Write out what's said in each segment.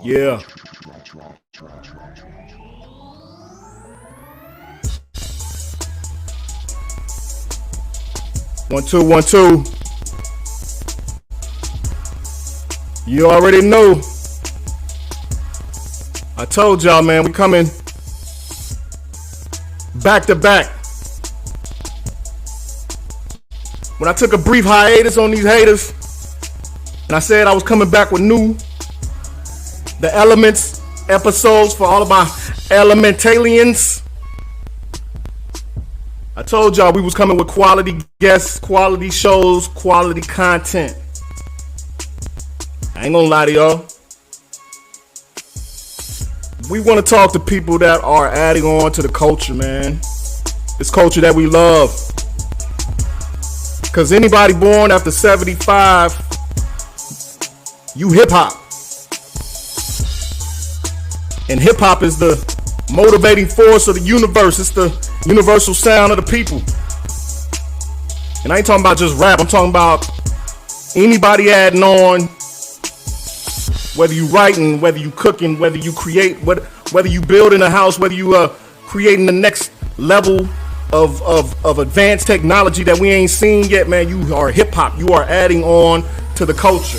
Yeah. One, two, 1, 2. You already know. I told y'all, man, we coming back to back. When I took a brief hiatus on these haters, and I said I was coming back with the Elements episodes for all of my elementalians. I told y'all we was coming with quality guests, quality shows, quality content. I ain't gonna lie to y'all. We want to talk to people that are adding on to the culture, man. This culture that we love. Because anybody born after 75, you hip-hop. And hip-hop is the motivating force of the universe. It's the universal sound of the people. And I ain't talking about just rap. I'm talking about anybody adding on. Whether you writing, whether you cooking, whether you create, whether you building a house, whether you creating the next level of advanced technology that we ain't seen yet, man, you are hip-hop. You are adding on to the culture.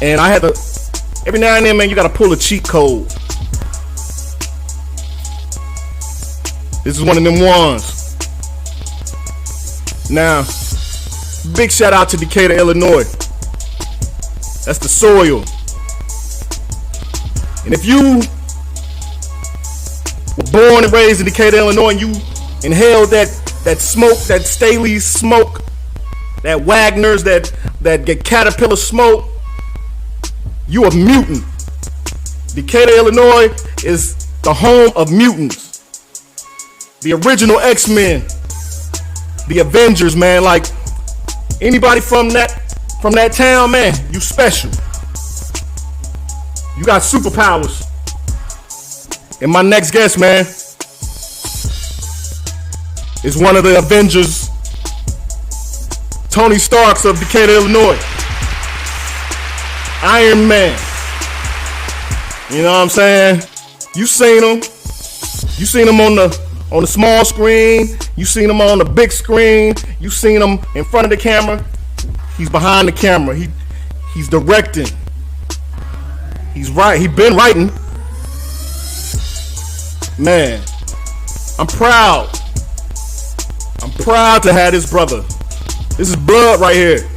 And I had to, every now and then, man, you gotta pull a cheat code. This is one of them ones. Now, big shout out to Decatur, Illinois. That's the soil. And if you were born and raised in Decatur, Illinois, and you inhaled that smoke, that Staley's smoke, that Wagner's, that Caterpillar smoke, you a mutant. Decatur, Illinois is the home of mutants. The original X-Men. The Avengers, man. Like, anybody from that town, man, you special. You got superpowers. And my next guest, man, is one of the Avengers, Tony Starks of Decatur, Illinois. Iron Man. You know what I'm saying? You seen him. You seen him on the small screen. You seen him on the big screen. You seen him in front of the camera. He's behind the camera. He's directing. He's right. He been writing. Man, I'm proud. I'm proud to have this brother. This is blood right here.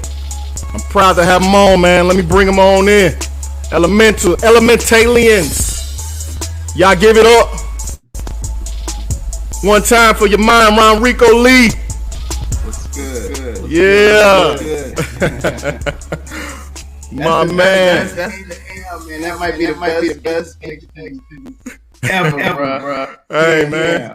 I'm proud to have him on, man. Let me bring him on in. Elementalians. Y'all give it up. One time for your mind, RonReaco Lee. What's good? Yeah. My man. That's the hell, man. That might be the best ever, bro. Hey, man.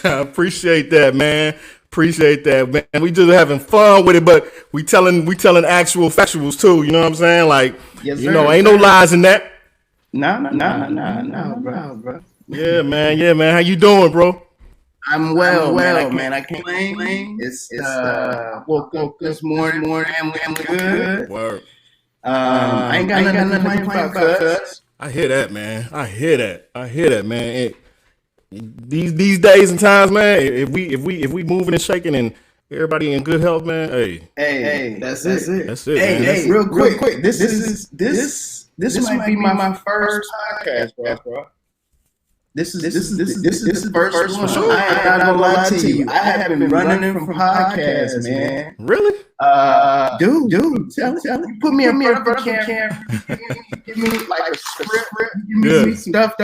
I appreciate that, man. Appreciate that, man. We just having fun with it, but we telling actual factuals too. You know what I'm saying? Like, yes, you know, ain't no lies in that. Nah, bro. Yeah, man. How you doing, bro? I'm well, man. I can't complain. It's woke up this morning, and good. Word. I ain't got nothing to complain about. I hear that, man. I hear that, man. These days and times, man. If we moving and shaking and everybody in good health, man. Hey, that's it. That's it. Hey, real quick. This might be my first podcast, bro. This is the first one. Sure. I ain't gonna lie to you. I have been running from podcasts, man. Really? Dude, tell me, put me in front of the camera. Give me like a script. Give me some stuff.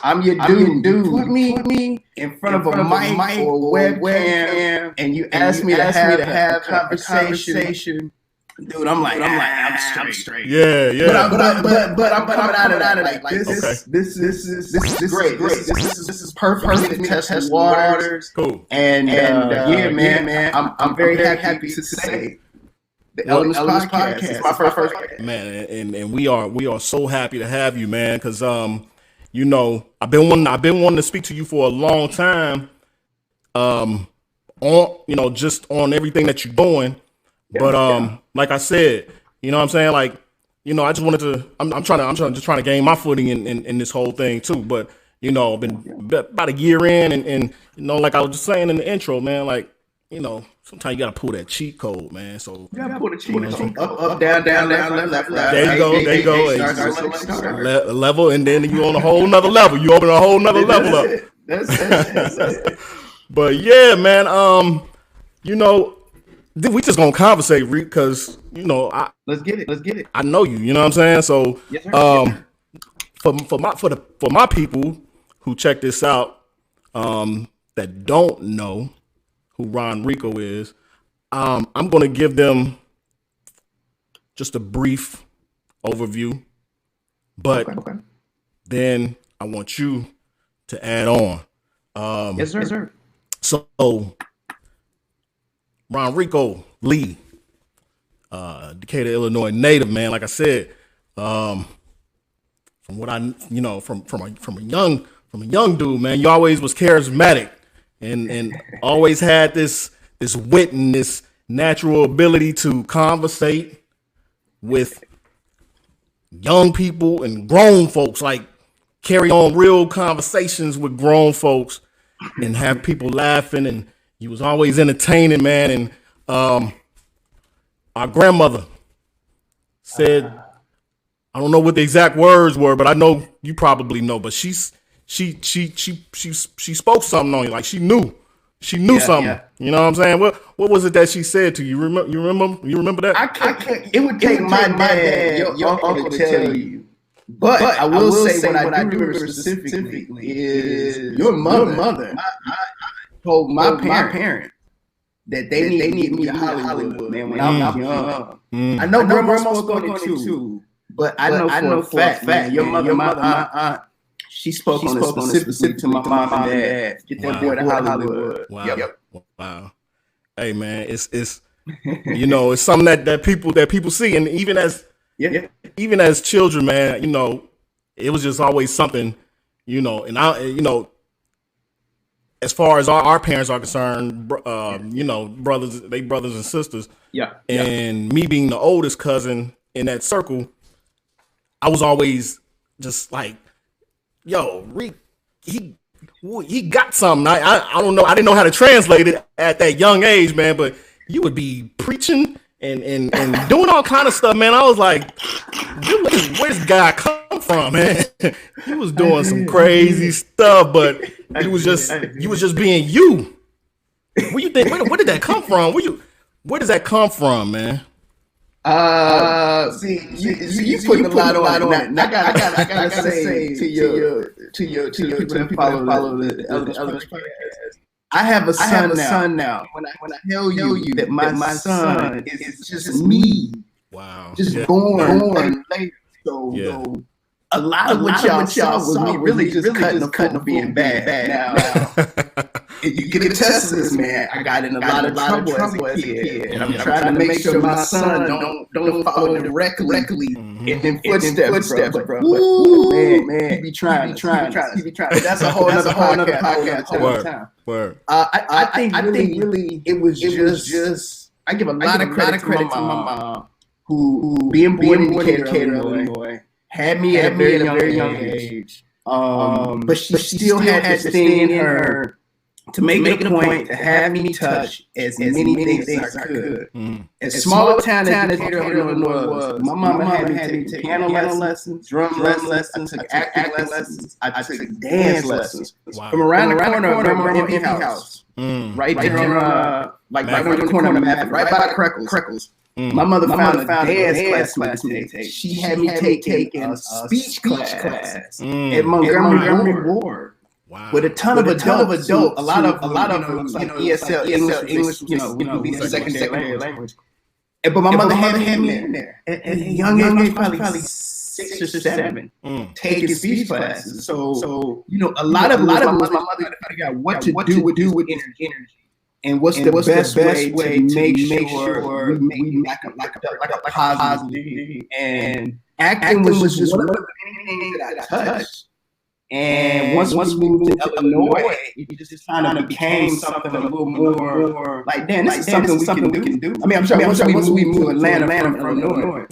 I'm your dude. Put me in front of a mic or webcam, and you ask me to have a conversation. Dude, I'm straight. Yeah. But I'm coming out of that like this. This is great. This is perfect to test the waters. Cool. And yeah, man. I'm very happy to say the Elements podcast is my first podcast. Man, and we are so happy to have you, man, because you know, I've been wanting to speak to you for a long time. On just on everything that you're doing. But like I said, you know what I'm saying? Like, you know, I just wanted to I'm trying to gain my footing in this whole thing too. But, you know, I've been about a year in and you know, like I was just saying in the intro, man, like, you know, sometimes you gotta pull that cheat code, man. So you gotta pull the cheat code. Up, down, left. There you go. Level, and then you on a whole nother level. You open a whole nother level up. That's it. But yeah, man, you know, we just gonna conversate, Reac, because you know, let's get it. I know you. You know what I'm saying? So, yes, sir. For my people who check this out, that don't know who RonReaco is, I'm gonna give them just a brief overview, but then I want you to add on. Yes, sir. So, RonReaco Lee, Decatur, Illinois native, man. Like I said, from what I, you know, from a young dude, man, you always was charismatic and always had this wit and this natural ability to conversate with young people and grown folks, like carry on real conversations with grown folks and have people laughing, and you was always entertaining, man. And our grandmother said, I don't know what the exact words were, but I know you probably know, but she spoke something on you, like she knew something. Yeah. You know what I'm saying? What was it that she said to you? You remember that? I can't. It would take my dad, your uncle, to tell you. But I will say what I do remember specifically is your mother. I told my parent that they needed me to Hollywood, man, when I was young. I know grandma spoke on it too, but I know for a fact, your mother, my aunt, she spoke on it specific to my mom and dad. Get that boy to Hollywood. Wow. Yep. Wow. Hey, man, it's you know, it's something that people see, and even as children, man, you know, it was just always something, you know, and you know, as far as our parents are concerned, you know, brothers and sisters. Yeah. And me being the oldest cousin in that circle, I was always just like, yo, Reac, he got something. I don't know. I didn't know how to translate it at that young age, man, but you would be preaching and doing all kind of stuff, man. I was like, where's this guy come from, man? He was doing some crazy stuff, but you was just being you. What you think? Where did that come from? Where does that come from, man? See, you putting a lot on. I gotta say to your people that follow the Elements podcast. I have a son now. When I tell you that my son is just me. Wow. Just born later. So a lot of what y'all saw was me really just cutting the being bad. Now, you can attest to this, man. I got in a lot of trouble as a kid, and I'm trying to make sure my son don't follow directly in them footsteps, bro. Ooh, man, he be trying. That's a whole other podcast. Word. I think really it was just. I give a lot of credit to my mom, who being born in Decatur, Illinois, had me at a very young age. But she still had this thing in her to make it a point to have me touch as many things as I could. As small a town as Decatur, Illinois was, my mama had me take piano lessons, drum lessons, I took acting lessons, I took dance lessons. From around the corner of my empty house, right there on, right on the corner of Avid, right by Creckles. My mother found a dance class to take. She had me taking a speech class at Montgomery Ward. Wow. With a ton of adults, a lot of ESL, English, be a secondary language. But my mother had me in there at a young age, probably 6 or 7, taking speech classes. So a lot of my mother trying to figure out what to do with energy. And what's the best way to make sure we make a positive. And acting was just one of the things that I touched. And once we moved to Illinois, it just kind of became something a little more like, damn, this is something we can do. I mean, I'm sure once we moved to Atlanta from Illinois,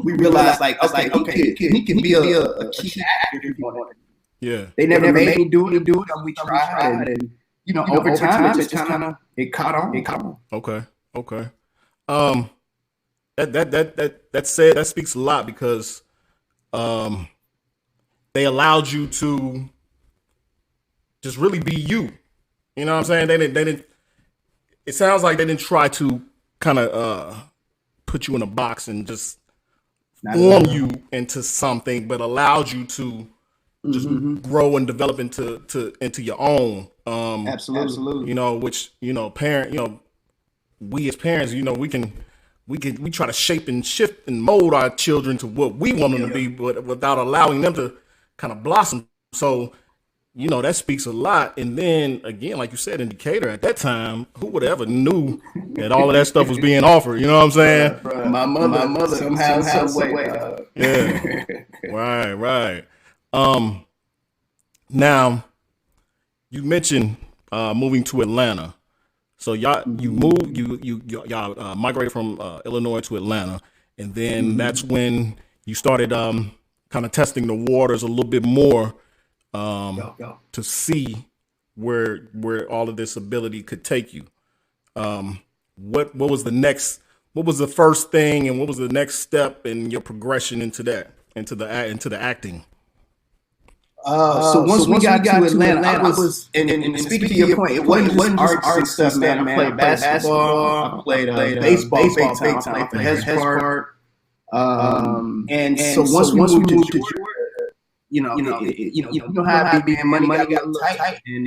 we realized okay, he can be a key actor if you want. Yeah, they never made me do it. We tried, and over time, it caught on. Okay. That speaks a lot because they allowed you to just really be you. You know what I'm saying? They didn't. It sounds like they didn't try to kind of put you in a box and just form you into something, but allowed you to just grow and develop into your own. Absolutely. Which we as parents, we try to shape and shift and mold our children to what we want them to be, but without allowing them to kind of blossom. So, that speaks a lot. And then again, like you said, in Decatur at that time, who would ever knew that all of that stuff was being offered? You know what I'm saying? My mother somehow, some way. Yeah. Right. Now you mentioned moving to Atlanta. So y'all migrated from Illinois to Atlanta, and then that's when you started kind of testing the waters a little bit more to see where all of this ability could take you. What was the next? What was the first thing, and what was the next step in your progression into the acting? So once we got to Atlanta, I was, and speaking to your point, it wasn't just art stuff, man. I played basketball, I played baseball big time, for Hez Park. And so once we moved to Georgia, you know how it be, man, money got a little tight, and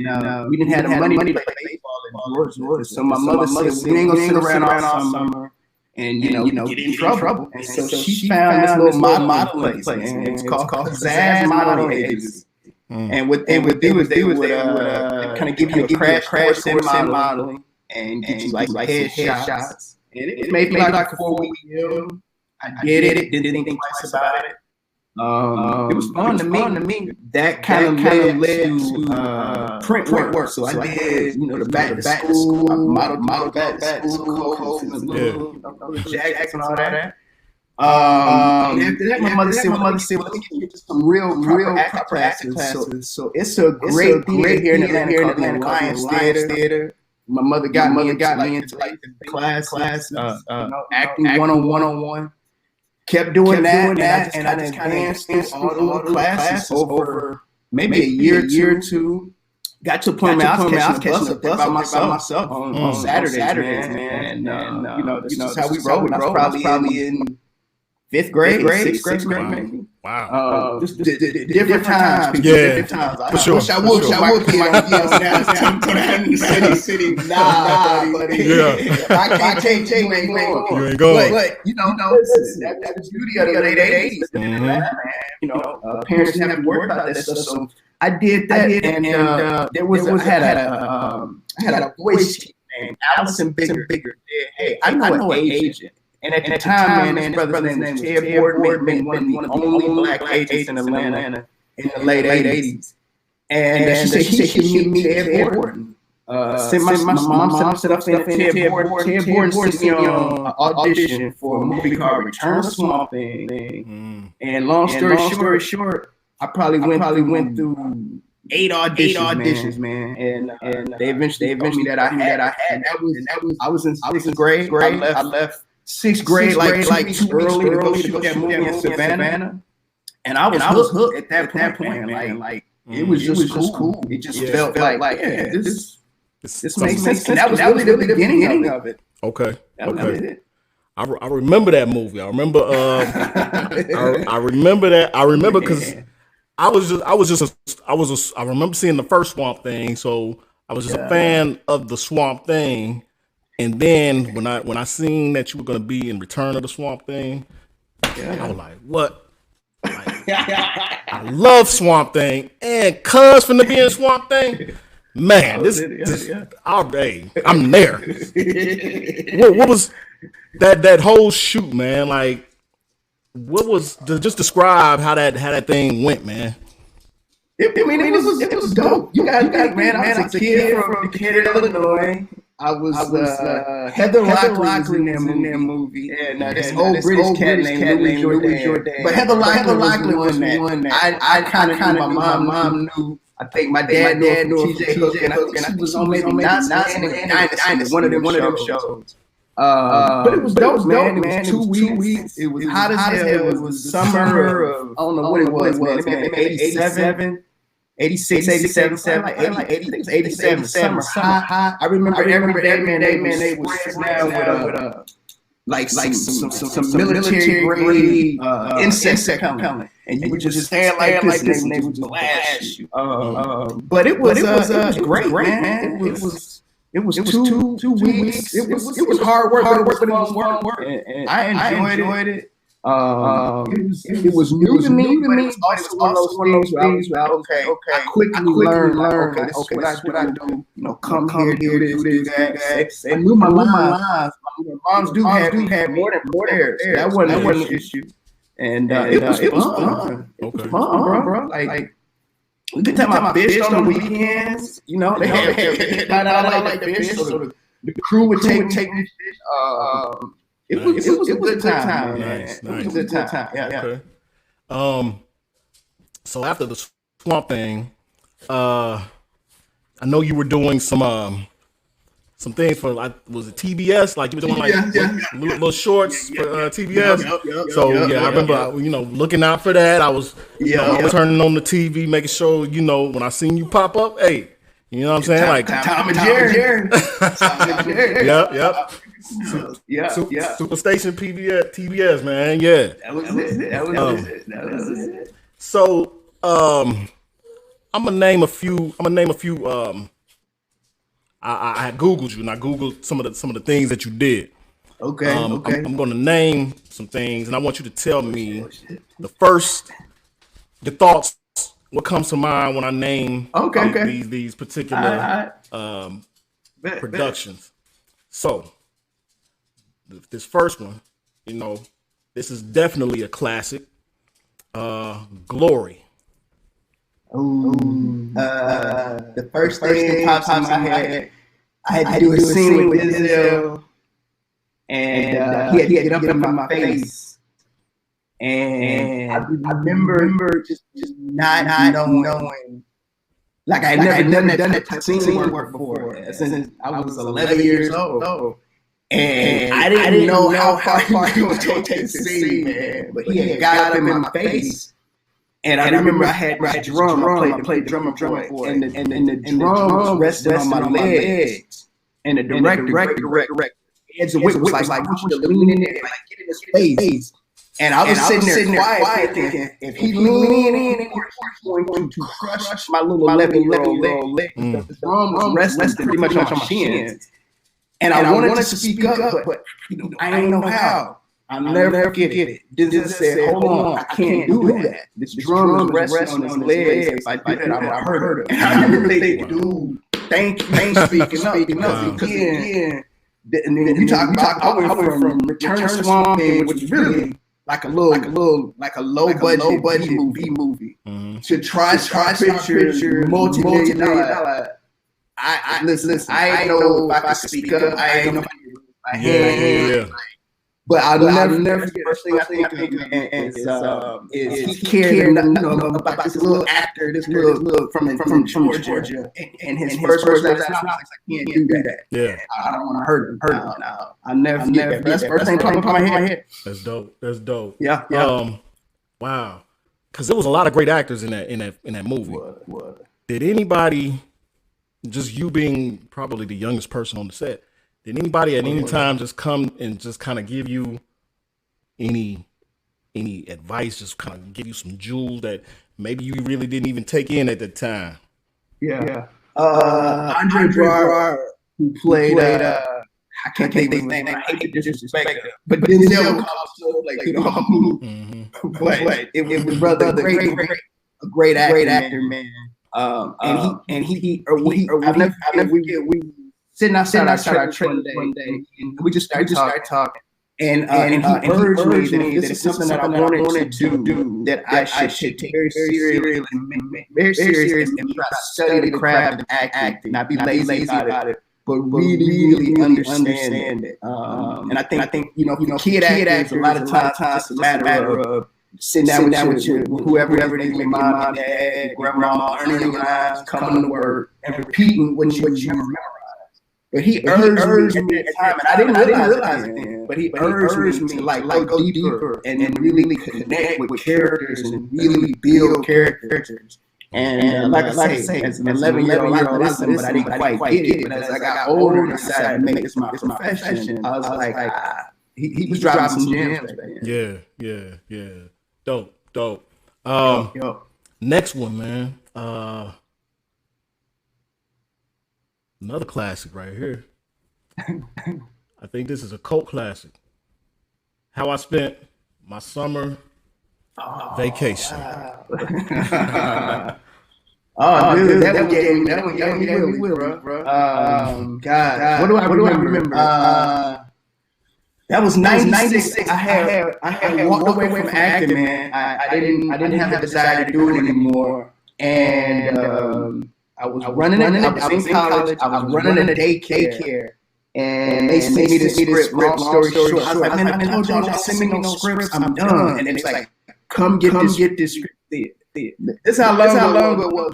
we didn't have the money to play baseball in Georgia. So my mother said, we ain't gonna sit around all summer and get in trouble. And so she found this little modeling place, and it's called Zaz Modeling Agency. And what they would do is they would kind of give you a crash course in modeling and get you like headshots. And it made me like a 4-week deal. I did it. Didn't think twice about it. It was fun to me. That kind of led to print work. So I did, the back to school. I modeled back to school, and jackets and all that. And after that, my mother said, well, let me get you some real acting classes. So it's a great theater here in Atlanta called Lions Theater. My mother got me into like the class, acting 101. Kept doing that, and I just kind of advanced all the classes over maybe a year or two. Got to a point where I was catching a bus by myself on Saturdays, man. And this is how we rolled. I was probably in 5th grade, 6th grade, maybe. Wow. Just different times. Different times. For sure. I would be down in city. Nah, buddy. Yeah. I can't change my You ain't going. But listen, that was beauty of the late 80s. Parents didn't have to worry about that stuff. So I did that, and I had a voice teacher named Allison Bigger. Hey, I know an agent. And at the time, man, his brother's name was J.Moore, one of the only black agents in Atlanta in the late 80s. And she said she should meet J.Moore. Sent my mom set up J.Moore. J.Moore sent me on an audition for a movie called Return of Swamp Thing. And long story short, I probably went through 8 auditions, man. And they eventually told me that I had. And I was in sixth grade. I left sixth grade like 2 weeks early to go shoot that movie in Savannah. And I was hooked at that point, man. Like it was just cool. It just felt like this makes sense. And that was really the beginning of it. Okay. I remember that movie. I remember. I remember that. I remember because I remember seeing the first Swamp Thing, so I was just a fan of the Swamp Thing. And then when I seen that you were gonna be in Return of the Swamp Thing, I was like, what? I love Swamp Thing, and Cuz finna be in Swamp Thing. Man, I'm there. What was that whole shoot, man? Like, what was just describe how that thing went, man? It was dope. You got man. I was a kid from Decatur, Illinois. I was Heather Lockley in that movie, and this old British cat named Louis Jordan. But Heather Lockley won that. I kind of knew. My mom knew. I think my dad knew T.J. Hook, and I think she was on maybe not Dynasty, one of them shows. But it was dope, man. It was 2 weeks. It was hot as hell. It was summer of, I don't know what it was, man. 87. 86, 87, like 87, summer, hot. I remember every day, man, they would sit down with like some military grade insect repellent, and you would just stand like this, and they would just blast you. But it was great, man. It was 2 weeks. It was hard work, but it was fun work. And I enjoyed it. It was new to me. It was also one of those things where I quickly learned. Okay, that's what I do. Come here, do this. And knew my lines. Moms do have more than theirs. That wasn't an issue. And it was fun. It was fun, bro. Like we could take my fish on the weekends. They had like the fish, so the crew would take me fish. It was a good time, man. Nice. It was a good time. Yeah. Okay. So after the Swamp Thing, I know you were doing some things for, like, was it TBS? Like you were doing little shorts for TBS. Yep. So I remember looking out for that. I was turning on the TV, making sure when I seen you pop up, hey, you know what I'm saying? Like Tom and Jerry. Yep. Supa Station TBS, man. Yeah. That was it. So I'm gonna name a few. I had Googled you, and I Googled some of the things that you did. Okay. I'm gonna name some things, and I want you to tell me your thoughts. What comes to mind when I name these particular productions? So this first one, this is definitely a classic. Glory. The first thing that pops in my head, I had to do a scene with Denzel, and he had to get up in my face. And I remember just not knowing. Like I had never done that scene work before. Since I was 11 years old. And I didn't know how far he was going to take this scene, man. But he had got up in my face. And I remember I had my drum. I played drummer boy. And the drum rested on my legs. And the director, Ed's was like, I want you to lean in there, like, get in his face. And I was sitting there quiet thinking, if he lean in, he's going to crush my little 11-year-old leg. The drum was resting pretty much on my shins. And I wanted to speak up, but I didn't know how. I'll never forget it. Denzel said, hold on, I can't do that. This drum is resting on his legs. If I do that, I'm going to hurt him. And I remember thinking, dude, thank you for speaking up. Because again, you talk about, I went from Return to Swamp Thing, which is really like a low budget B movie, to try picture multi-million-dollar. Listen, I know if I can speak up. I know if I can use my hand. But I'll never forget the first thing I think of is he cared about this little actor, this little from Georgia, and his first words out of his mouth, I can't do that. Yeah, I don't want to hurt him. Now I'll never forget that. That's the first thing popping up in my head. That's dope. Yeah. Wow, because there was a lot of great actors in that movie. What? Did anybody, just you being probably the youngest person on the set, did anybody at any time just come and just kind of give you any advice, just kind of give you some jewels that maybe you really didn't even take in at the time? Yeah. Andre Braugher, who played I can't think of his name. I hate to disrespect him, but Denzel played. It was brother, a great actor, man. And he I'll never forget, we sitting outside our train one day, and we just started talking. And he urged me that if this is something that I wanted to do, that I should take very seriously and try to study the craft of acting, not be lazy about it, but really understand it. And I think kid actors, a lot of times it's a matter of sitting down with whoever it is, your mom, dad, grandma, learning your lines, coming to work, and repeating what you memorize. But he urged me at the time, and I didn't realize it then, but he urged me to like go deeper and really connect with characters and really build characters. And like I say, as an 11-year-old, I listened, but I didn't quite get it. But as I got older and decided to make this my profession, I was like, he was dropping some gems. Yeah. Dope. Next one, man. Another classic right here. I think this is a cult classic. How I Spent My Summer Vacation. Dude, that one gave me bro. God, what do I remember? That was 96. I had walked away from acting, man. I didn't have the desire to do it anymore, and I was running. I was in college. I was running a daycare, and they sent me the script. Long story short, I was like, man, I told y'all don't send me no scripts. I'm done. And it's like, come get this script. This how long it was.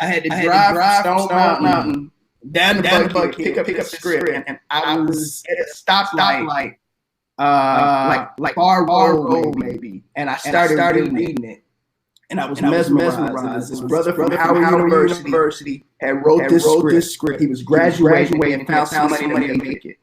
I had to drive Stone Mountain down the Buckhead, pick up the script, and I was at a stoplight, like Bar Road maybe, and I started reading it. And I was mesmerized. This brother from Howard University had wrote this script. He was graduating and found some money to make it.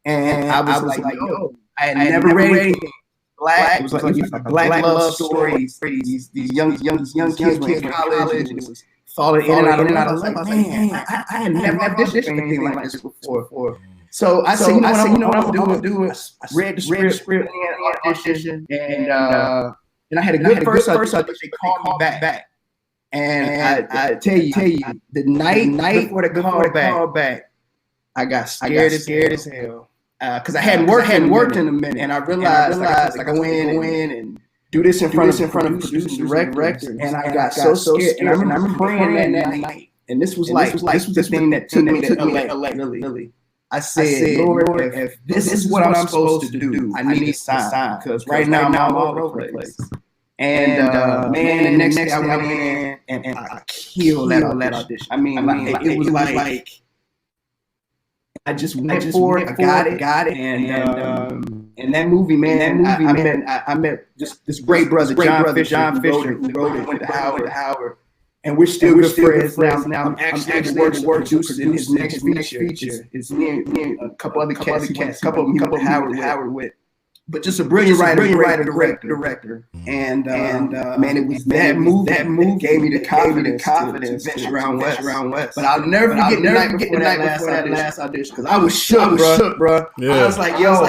And I was like, yo, I had never read anything black. It was like a black love story. These young kids in college, and it was falling in and out. I was like, man, I had never auditioned for anything like this before. So I said, you know what I'm gonna do? I read the script and audition, and I had a good first audition. They called me back, and I tell you, the night before the call back, I got scared as hell because I hadn't worked in a minute, and I realized I go in and do this in front of producers, directors, and I got so scared. And I remember praying that night, and this was the thing that took me to LA. Really. I said, Lord, if this is what I'm supposed to do, I need to sign, because right now I'm all over the place. And man, the next day I went in and I killed that audition. I mean, it was like I just went for it. I got it. And that movie, man, I met this great brother, John Fisher, who wrote it, went to Howard. And we're still good friends now. I'm actually producing in his next feature. It's me and a couple other cats, a couple of them Howard with. But just a brilliant writer, director. And man, it was that movie gave me the confidence to venture around West. But I'll never forget that last audition, because I was shook, bro. Yeah. I was like, yo,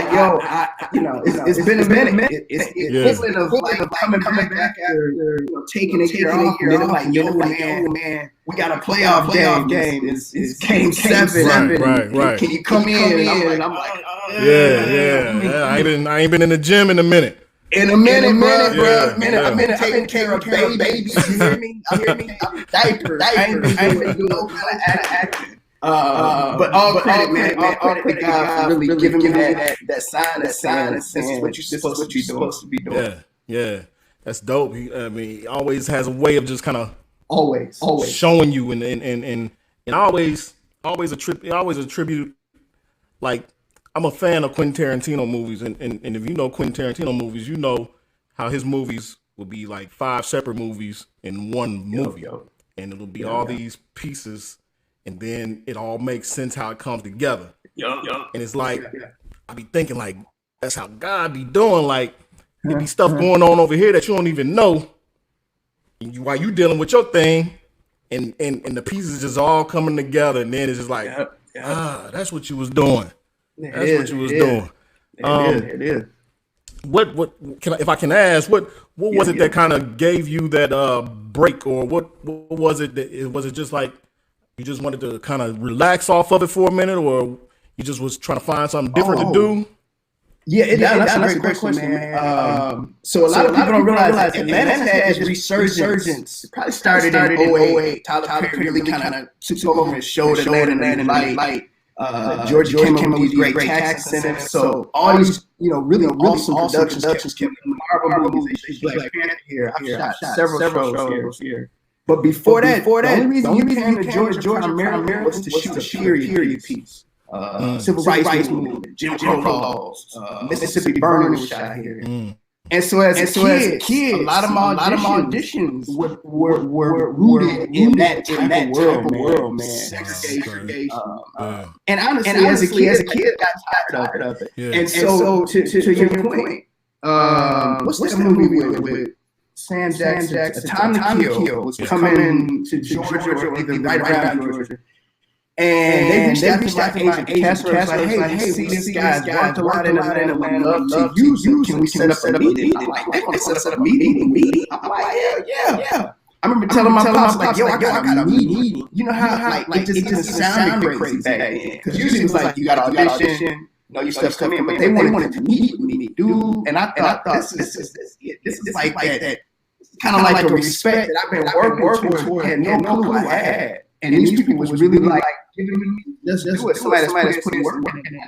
it's been a minute. It's feeling of like coming back after taking a year off, and then like, yo, man, we got a playoff game. It's game 7. Right. Can you come in? And I'm like, yeah. I ain't been in the gym in a minute. Bro. I've been taking care of babies. You hear me? I'm diapers. I ain't been doing no kind of acting. But all credit, man. All credit, God, for really giving me that sign, this is what you're supposed to be doing. Yeah. That's dope. He always has a way of just kind of always showing you, and always attribute. Like, I'm a fan of Quentin Tarantino movies, and if you know Quentin Tarantino movies, you know how his movies will be like 5 separate movies in one movie, and it'll be all these pieces, and then it all makes sense how it comes together. And it's like I be thinking like that's how God be doing. Like there be stuff going on over here that you don't even know, and while you dealing with your thing, and the pieces just all coming together, and then it's just like that's what you was doing. It is. What if I can ask, what was it that kind of gave you that break, or what was it that was it just like you just wanted to kind of relax off of it for a minute, or you just was trying to find something different to do? Yeah, that's a great question, man. So a lot of people don't realize Atlanta had this resurgence. It probably started in 08. Tyler Perry really kind of took over and showed Atlanta and LaYte. Georgia came up with these great tax incentives. So all these, really awesome productions came from Marvel movies. Black Panther here. I've shot several shows here. But before that, the only reason you came to Georgia primarily was to shoot a period piece. Civil rights movement, Jim Crow laws, Mississippi Burning was shot here. And so as a kid, a lot of my auditions were rooted in that type of world, man. Segregation. And honestly, as a kid, I got tired of it. Yeah. And so to your point, what's that movie with Sam Jackson? A Time to Kill was coming to Georgia, or either right around Georgia. And they reached out to my agent, Casper, hey, see this guy's worked a lot in Atlanta, we love to use him. Can we set up a meeting? I'm like, they want to set up a meeting? I'm like, yeah. I remember telling my pops, like, yo, I got a meeting. You know how like it just sounded crazy back then. Because usually it's like, you got to audition, your stuff come in, but they wanted to meet with me, dude. And I thought, this is like that. Kind of like a respect that I've been working toward, had no clue I had. And these people was really like, let's do it. Somebody that's putting work in.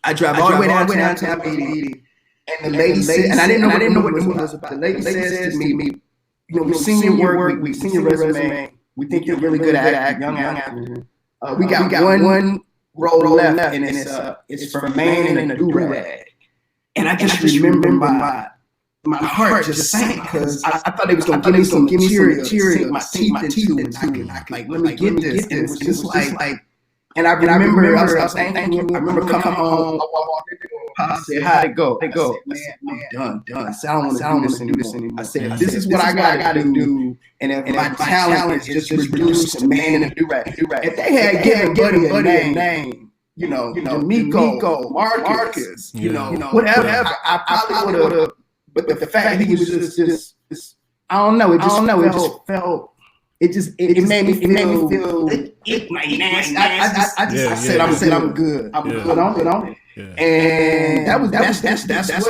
I drive all the way downtown meeting, and the lady said, and I didn't know what the movie was about. The lady says to me, we've seen your work, we've seen your resume, we think you're really good at acting, young actor. We got one role left, and it's for a man in a do-rag. And I just remember my heart just sank because I thought they was gonna give me some material to sink my teeth into, and I could like, let me get this. And it was just like, and I remember I was thanking you. I remember coming home. I walked in the door. I said, how'd it go? I said, man, I'm done. I said, I don't want to do this anymore. I said, this is what I gotta do. And if my talent is just reduced to man and do-rag. If they had given Buddy a name, Miko, Marcus, whatever, I probably would have. But the fact that he was just I don't know. It just felt. It made me feel. I said I'm good. I'm good on it. Yeah. And that's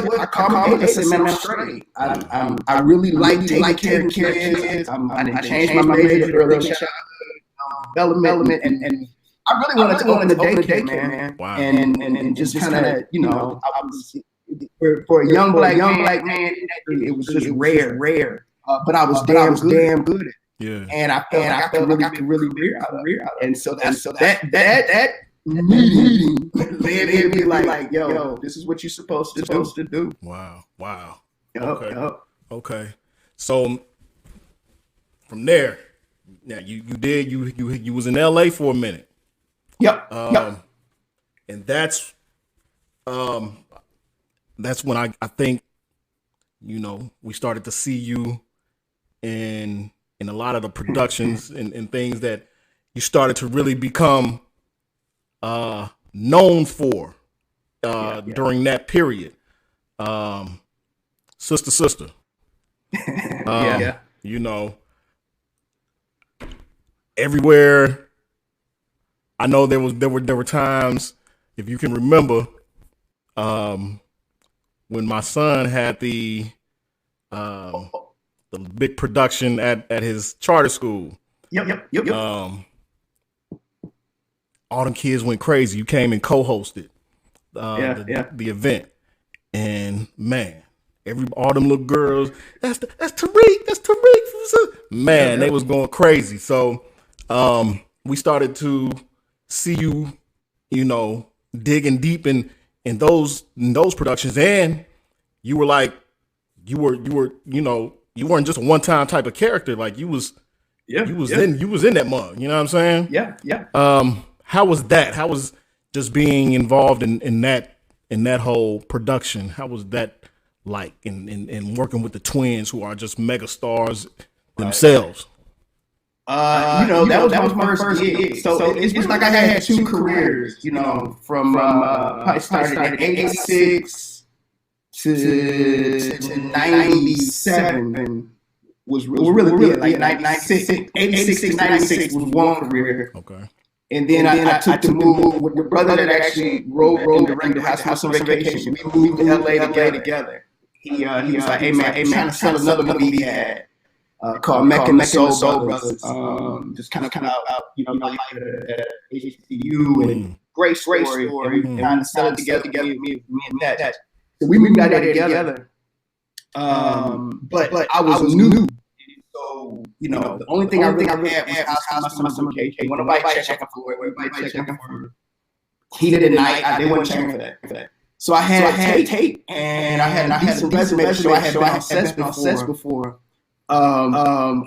what I called me. I said, man, I'm straight. I really like taking care of kids. I didn't change my major to early childhood development, and I really wanted to open the daycare, man. Wow. And just kind of, I was. For a young black man, it was just rare. But I was damn good at it. Yeah. And I felt like I could really rear out of it. And so that meeting led me to be like, yo, this is what you're supposed to do. Wow. Okay. So from there, now you was in LA for a minute. Yep. And that's when I think, we started to see you in a lot of the productions and things that you started to really become known for during that period. Sister. Everywhere. I know there were times, if you can remember, when my son had the big production at his charter school. Yep. all them kids went crazy. You came and co-hosted the event, and man, all them little girls, that's Tariq. Man, they was going crazy. So we started to see you, digging deep in those productions, and you were like, you weren't just a one-time type of character. Like you was in that mug. You know what I'm saying? Yeah. How was that? How was just being involved in that whole production? How was that like in working with the twins who are just mega stars themselves? That was my first gig. So it's like I had two careers, from I started at 86 to 97 was really good. Like 86 to 96 was one career. Okay. And then I took the move with the brother that actually wrote and directed House on Vacation. We moved to LA together. He was like, hey man, trying to sell another movie he had. Called Mecca and the Soul Brothers. Just kind of out, life at HBCU and great story. And we kind of sell it together, me and that. So we moved out there together. But I was new. So, the only thing I really had was House on Vacation. When nobody checking for it, everybody checking for it. Heated at night, I didn't want to check for that. So I had tape, and I had a resume, so I had been on sets before.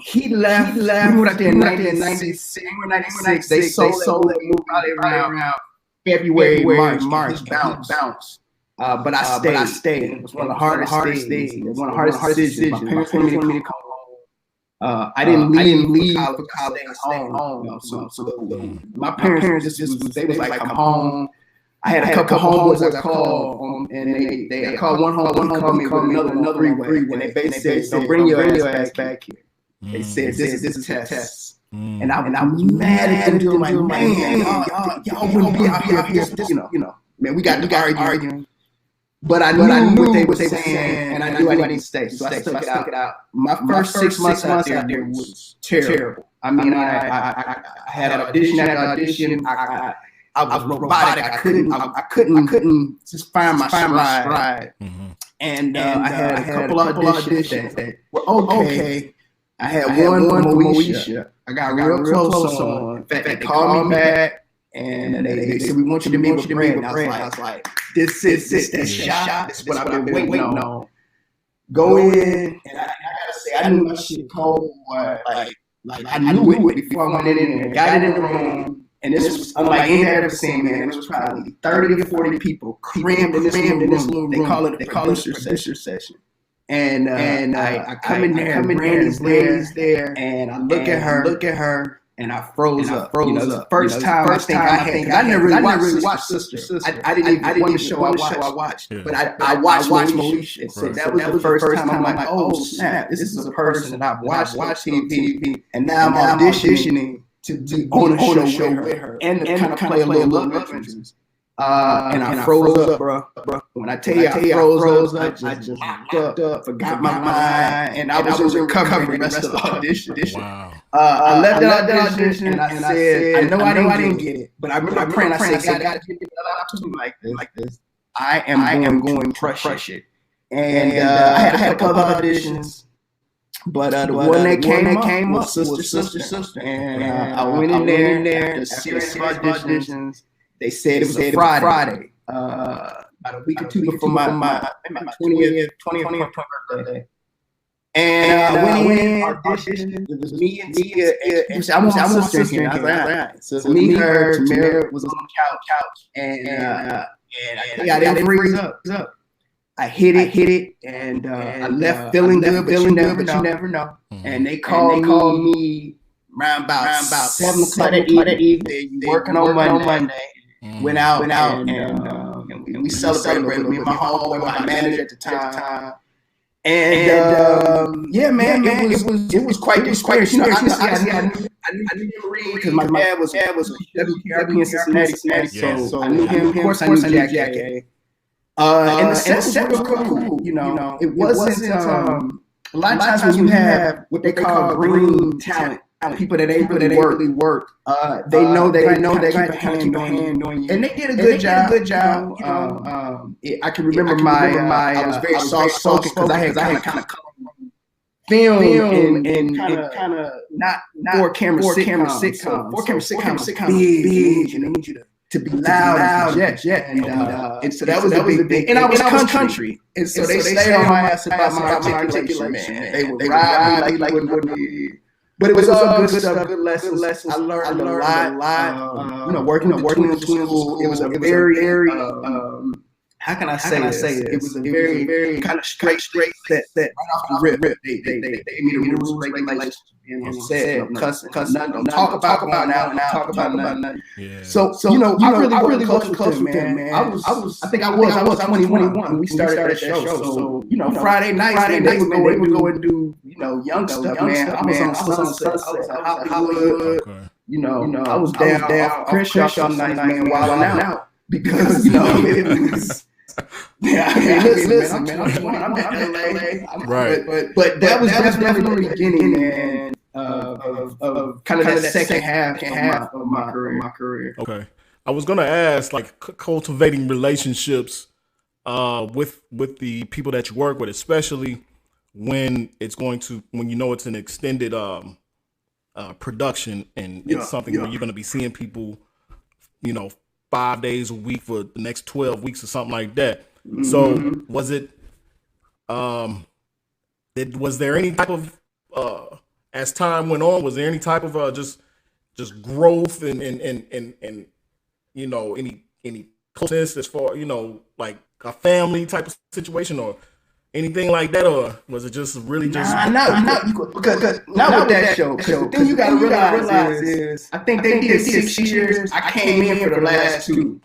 He left. We moved out there in 1996. They sold that movie probably around February, March. Bounce. But I stayed. It was one of the hardest things. It was one of the hardest decisions. My parents wanted me to come home. I didn't leave because I stayed home. So my parents just they was like, come home. I had a couple homeboys that called, and they called one homeboy, called me with another freeway, and they basically said, "Don't bring your ass back here." They said, "This is a test," and I was mad at them. Like, man, y'all wouldn't be out here, man. We got arguing, but I knew what they were saying, and I knew I didn't stay, so I stuck it out. My first 6 months out there was terrible. I mean, I had audition after audition. I was robotic. I couldn't just find my stride. Mm-hmm. And I had a couple of auditions that were okay. I had one with Moesha. I got real close on. In fact, they called me back and they said, "We want you to meet with Brad." And I was like, "This is that shot. This is what I've been waiting on." Go in, and I gotta say, I knew my shit cold. Like I knew it before I went in there. Got it in the room. And this was unlike anything I've ever seen, man. It was probably 30 to 40 people crammed in this little room. They call it a producer session. And I come in there, and Brandy's there, and I look at her, and I froze up. It was the first time I think I never really watched Sister. I didn't even want to show I watched, but I watched Moesha. So that was the first time I'm like, oh snap, this is a person that I've watched TV, and now I'm auditioning to do on a show with her and to kind of play a little love interest. And I froze up, bro. When I tell you I froze up, I just looked up, forgot my mind, and I was just recovering the rest of the audition. Wow. I left that audition, and I said, I know I didn't get it, but I remember praying. I said, God, give me another opportunity like this. I am going to crush it. And I had a couple of auditions. But the one that came up was Sister. And I went in there, after a series of auditions. They said it was a Friday, about a week or two before my 20th birthday. And I went in, auditioned. It was me and Tia. I want Sister here. I was like, all right. So me, her, Tamara was on the couch. And I didn't freeze up. I hit it, and I left feeling good, but you never know. Mm-hmm. And they called me around about 7 o'clock that evening. Working on Monday. Mm-hmm. Went out, and we celebrated with my homeboy, my manager at the time. And yeah, man, it was quite the experience. I knew him read because my dad was a WPRP in Cincinnati, so I knew him. Of course, I knew Jack. And the set was cool. It wasn't a lot of times when you have what they call green talent people that ain't really work. They know they got to keep a hand on you, and they did a good job. I can remember I was very soft spoken because I had kind of film and kind of not four camera sitcom. Four camera sitcom big, and they need you to be loud, and so that was the big. And I was country, and so they stayed on my ass about my articulation, man. They would ride me like wouldn't. But it was all good stuff, good lessons. I learned a lot. Working in school, it was a very how can I say it? It was a very kind of straight set right off the rip. They gave me the rules, regulations, and said, cussing, don't talk about now, talk about nothing. Yeah. So I really close with them, man. I was 21 when we started that show. So Friday nights, they would go and do young stuff, man. I was on Sunset, I was in Hollywood. I was down Crenshaw all night, man, wilding out because it was. Yeah, I mean, listen, man. I'm in LA, right? But that was definitely the beginning, man, of kind of that second half of my career. Okay, I was gonna ask, like, cultivating relationships with the people that you work with, especially when it's it's an extended production and it's something where you're gonna be seeing people, 5 days a week for the next 12 weeks or something like that. Mm-hmm. So was it, was there any type of, as time went on, was there any type of just growth and any closeness as far, like a family type of situation or anything like that, or was it just really just? Because not with that show. The thing you gotta realize is, I think they did 6 years. I came in for the last 2,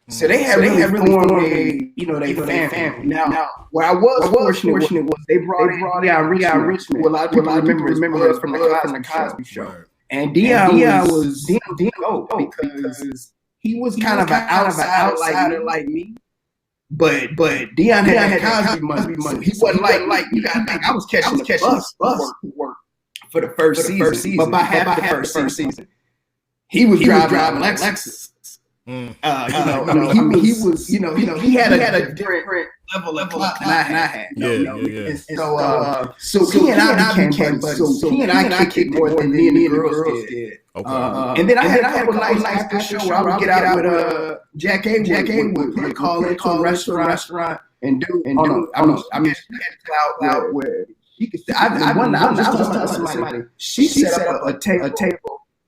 so they have really formed their family. Now, where I was fortunate was they brought in Dion Richmond. Well, I remember us from the Cosby Show, right. And Dion was dope because he was kind of an outsider like me. But Dion had Cosby money. He wasn't like you gotta think I was catching the bus work for the first season. But by half the first season, he was driving Lexus. He was, he had a different level of clout than I had. Yeah. So he and I became buddies. So he and I kicked more than me and the girls did. Okay. And then I had a couple nights after the show where I would get out with Jack A would call into a restaurant and do. I mean, out where he could. I was just telling somebody. She set up a table.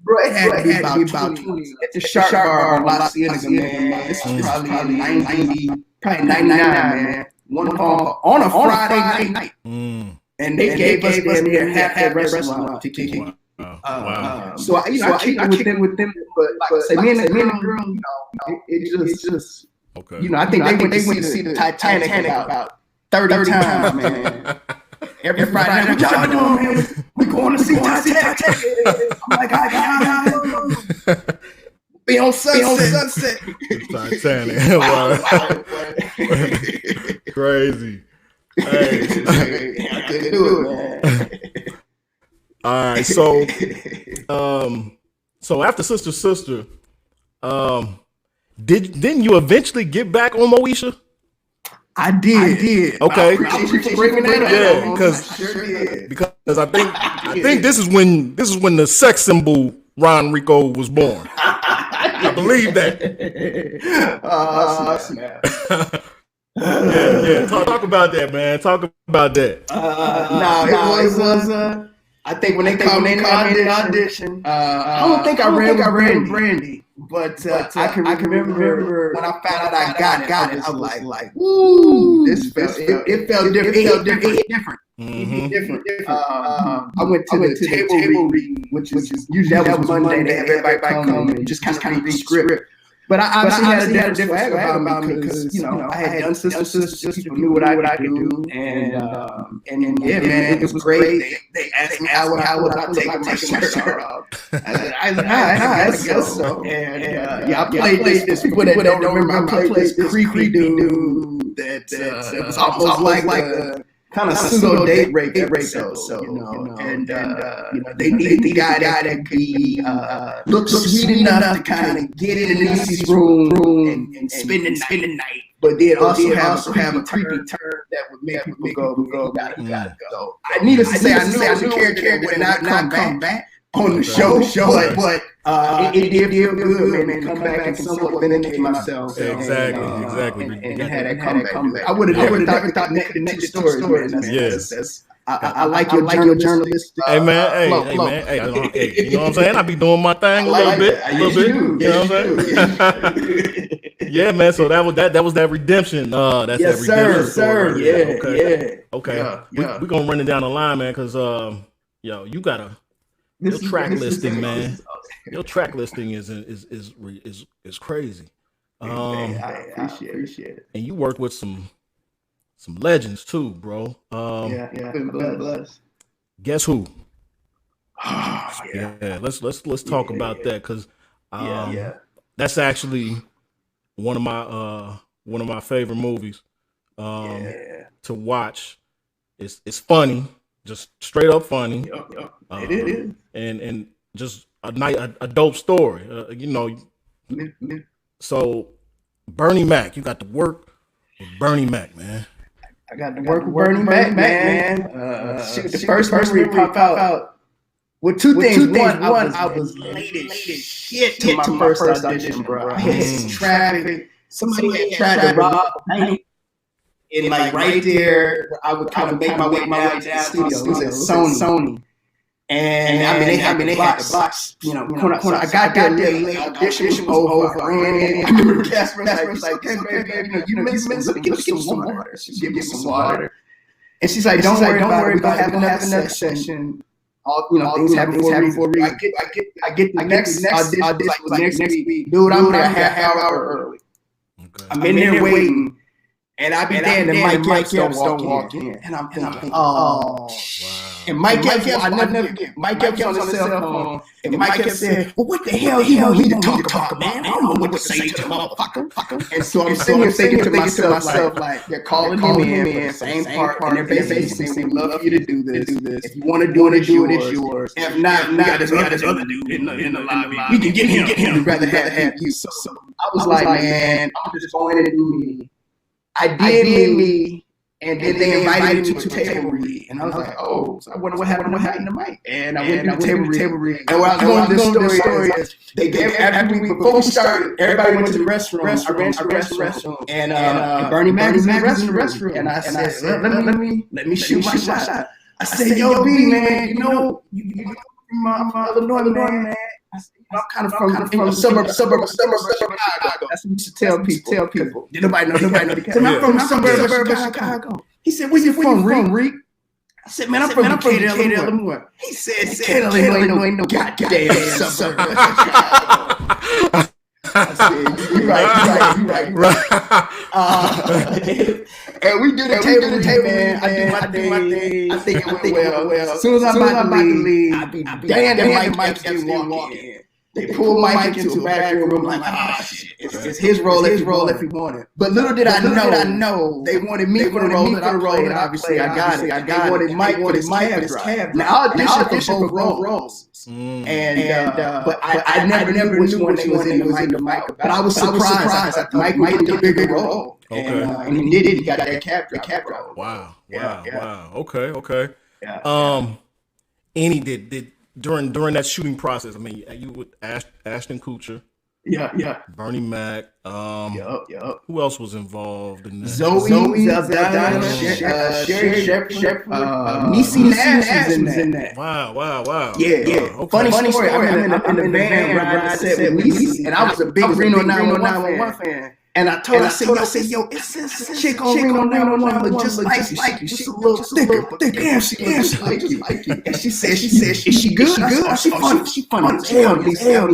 Bro, it had to be about 20 at the Shark Bar on La Cienega, man. This is probably 99, man. One phone call on a Friday night. And they gave us damn near half that restaurant to kick it. Wow. So I kicked it with them, but say me and the girl, it just okay. I think they went to see the Titanic about 30 times, man. Every Friday night, what y'all doing, man? We going to see Titanic. I'm like, I be on Sunset. Titanic. Wow. Crazy. Hey. I couldn't do it, man. All right, so after Sister, didn't you eventually get back on Moesha? I did. Okay. I appreciate you bringing that up. Because I think this is when the sex symbol RonReaco was born. I believe that. Snap. Yeah. Talk about that, man. Talk about that. It was. I think when they called me in audition, I don't think I ran Brandy, but I can remember when I found out I got it. I was like, "Woo!" It felt different. It hit different. Mm-hmm. Different. I went to the table read, which is usually that was Monday. They have everybody come and just kind of read the script. But I obviously had a different swag about me because I had done Sister, people knew what I could do, and yeah, man, it was great. They asked me how would I take my shirt off. I guess so. And I played this. People that don't remember, I played this creepy dude that was almost like kind of pseudo date rape episode. So, and they need the guy that could be looks sweet enough to kind of get in Niecy's room and spend the night, but then also have a creepy turn that would make people go, gotta go. So I need to say, I knew the character would not come back on the show, but it did feel good, man, to come back and somewhat vindicate myself. Exactly. And had that comeback. I would have never thought connected stories, man. Yes. I like your journalistic. Hey man, hey, you know what I'm saying? I be doing my thing a little bit. You know what I'm saying? Yeah, man. So that was that redemption. That's that redemption. Sir. Yeah. Okay. We're gonna run it down the line, man, because you gotta your track listing, man. Your track listing is crazy. I appreciate it. And you work with some legends too, bro. Been blessed. Guess who? Let's talk about that, because that's actually one of my favorite movies to watch. It's funny, just straight up funny. It is, and just a dope story. So Bernie Mac, you got to work with Bernie Mac, man. I got to work with Bernie Mac, man. The first memory pop out with two things. One, I was late as shit to my first audition, bro. I had some traffic. Somebody had tried to rob a bank. And like right there, I would kind of make my way down to the studio. It was at Sony. And they had the box. When I got there late, audition was over. I remember the cast was like, "Okay, baby, you missed. Let me get you some water." She gave me some water, and she's like, "Don't worry about it. We're gonna have another session. Things happen for a reason." I get the next audition next week. Dude, I'm there half hour early. I'm in there waiting. And I be there, and Mike Epps don't walk in. And I'm thinking, wow. And Mike Epps, I never forget. Mike Epps on the cell phone. And Mike Epps said, "Well, what the hell he want me to talk about, man? I don't know what to say to the motherfucker." And so I'm sitting here thinking to myself, like, they're calling him in, same part, and they're basically saying, "We'd love for you to do this. If you want to do it, it's yours. If not, we got this other dude in the lobby. We can get him. We'd rather have you." So I was like, man, I'm just going in and do me. I did me, and then they invited me to table read, and I was like, "Oh, so I wonder what happened to Mike." And I went to table read. And what I was going to this story is, they gave before we started, everybody went to the restroom. I ran to the restroom, and Bernie Mac was in the restroom, and I said, "Let me shoot my shot." I said, "Yo, B, man, you my Illinois man." I'm kind of from the suburb of Chicago. That's what we should tell people. Did nobody know? I'm from the suburb of Chicago. He said, "Where you from, Reac?" I said, "Man, I'm from Decatur, Illinois." He said, "Decatur, Illinois ain't no goddamn suburb of Chicago." I said, "You're right. And we do the table read, man. I do my thing. I think it went well. As soon as I'm about to leave, I be damned if Mike still walk in. They pull Mike into a back room. I'm like, shit. It's his role if he wanted. But little did I know they wanted me for the role that I played. And obviously, I got it. They wanted Mike for his cab. Now, I auditioned for both roles. But I never knew which one they wanted to Mike. But I was surprised. I thought Mike might get a bigger role. Okay. And he did. He got that cab role. Wow. Okay. Yeah. Any did during that shooting process, I mean, you with Ashton Kutcher. Yeah. Bernie Mac. Yep. Who else was involved in that? Zoe Saldana, Sherry Shepherd, Niecy Nash was in that. Wow. Yeah. Okay. Funny story. I'm in the van riding the set with Niecy, and I was a big Reno 911 fan. And I told her, I said, "Yo, it's this chick on Reno 911 look just like you. She's a little thicker. Damn, she looks just like you." And she said, "Is she good? She funny. She funny as hell. I said,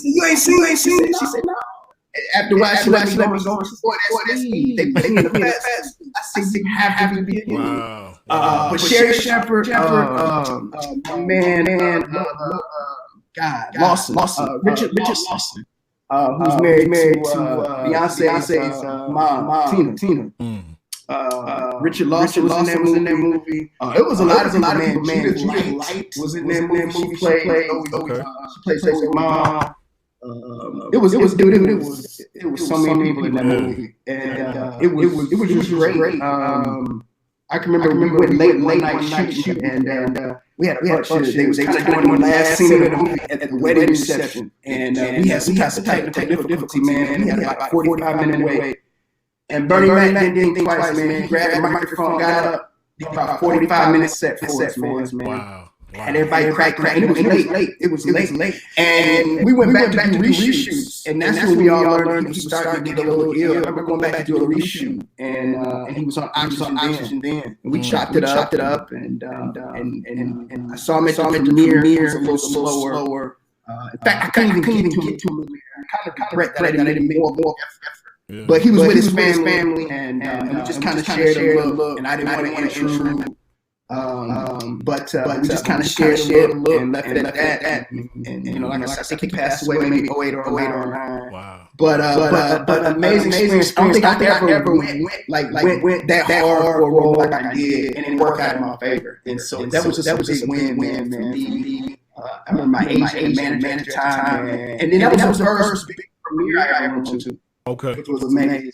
"You ain't seen it?" She said, "No." After a while, she let me go. She said, "Boy, that's me. They put me in the fast." I said, "You have to be." Wow. But Sherry Shepherd, Lawson, Richard Lawson. Who's married to Beyonce's mom, Tina. Richard Lawson was in that movie. It was a lot of people, man. LaYte was in that movie. She played Zoe's mom. It was so many people in that movie, and it was great. I can remember we went late night shooting, and we had a bunch of they was kind of doing the last scene of the movie at the wedding reception, and we had some technical difficulty, man. We had about 45-minute wait, and Bernie Mac didn't think twice, man. He grabbed the microphone, got up, did about 45-minute set for us, man. Wow. And everybody cracked, and it was late. It was late. And we went back to do reshoots, and that's when we all learned he started to get a little ill. I remember going back to do a reshoot, and he was on oxygen then. And we chopped it up, and I saw him at the premiere. It was a little slower. In fact, I couldn't even get to him. I kind of regret that I didn't make more effort. Yeah. But he was with his family, and we just kind of shared a look, and I didn't want to intrude. But we just kind of shared a look and left it at that. And you know, like I said, I think he passed away maybe 08 or 09. Wow. But amazing experience. I don't think I ever went that hard for a role like I did, and it worked out in my favor. And so that was just a big win, man. I remember my agent and manager time, and then that was the first big premiere I ever went to. Okay. Which was amazing.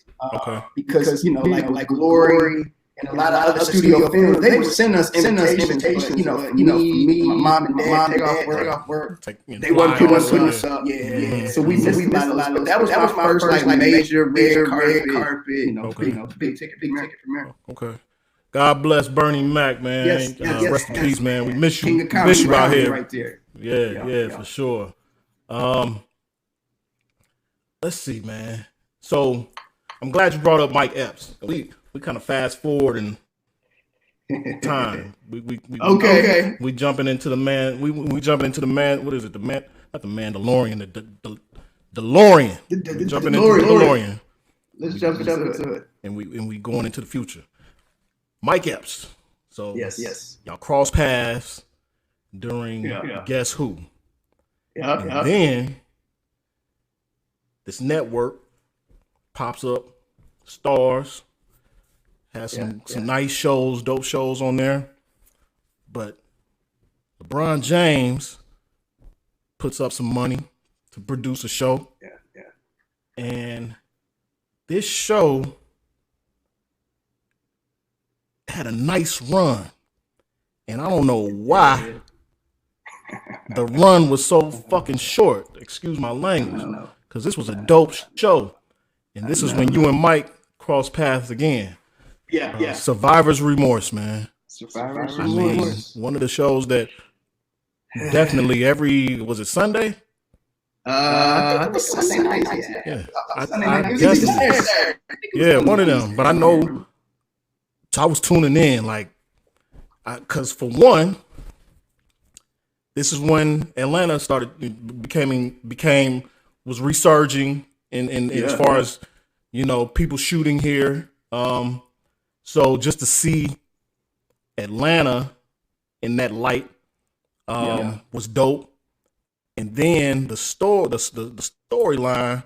Because you know, like Glory. And a lot of other studio films, they would send us invitations, but, you know, me, my mom and dad take off work. They weren't putting us up. Yeah. So we missed a lot of that was my first like major red carpet, you know, big ticket premiere. Okay. God bless Bernie Mac, man. Yes. Rest in peace, man. We miss you. Miss you out here. Right there. Yeah, for sure. Let's see, man. So I'm glad you brought up Mike Epps. We kind of fast forward in time. We jumping into the man. We jumping into the man. What is it? The man, not the Mandalorian. The DeLorean. Jumping into the DeLorean. Let's jump into it. And we going into the future. Mike Epps. So yes. Y'all cross paths during Guess Who. And then this network pops up, stars. Has some nice shows, dope shows on there. But LeBron James puts up some money to produce a show. Yeah. And this show had a nice run. And I don't know why the run was so fucking short. Excuse my language. Because this was a dope show. And this is when you and Mike cross paths again. Yeah. Survivor's Remorse, man. Survivor's Remorse. One of the shows that definitely was it Sunday? I think it was Sunday night. Yeah. I guess it. Yeah, one of them. But I know, so I was tuning in, because for one, this is when Atlanta was resurging in as far as, you know, people shooting here. So just to see Atlanta in that light was dope. And then the storyline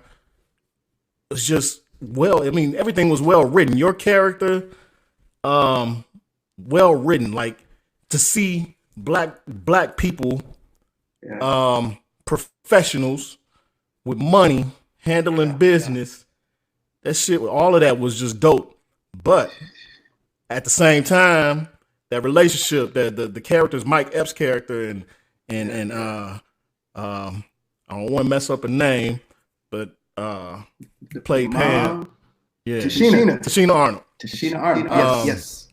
was just everything was well written. Your character, well written. Like to see black people, professionals with money handling business. That shit, all of that was just dope. But at the same time, that relationship, that the characters, Mike Epps' character and I don't want to mess up a name, but played Pam. Yeah, Tashina Arnold. Yes.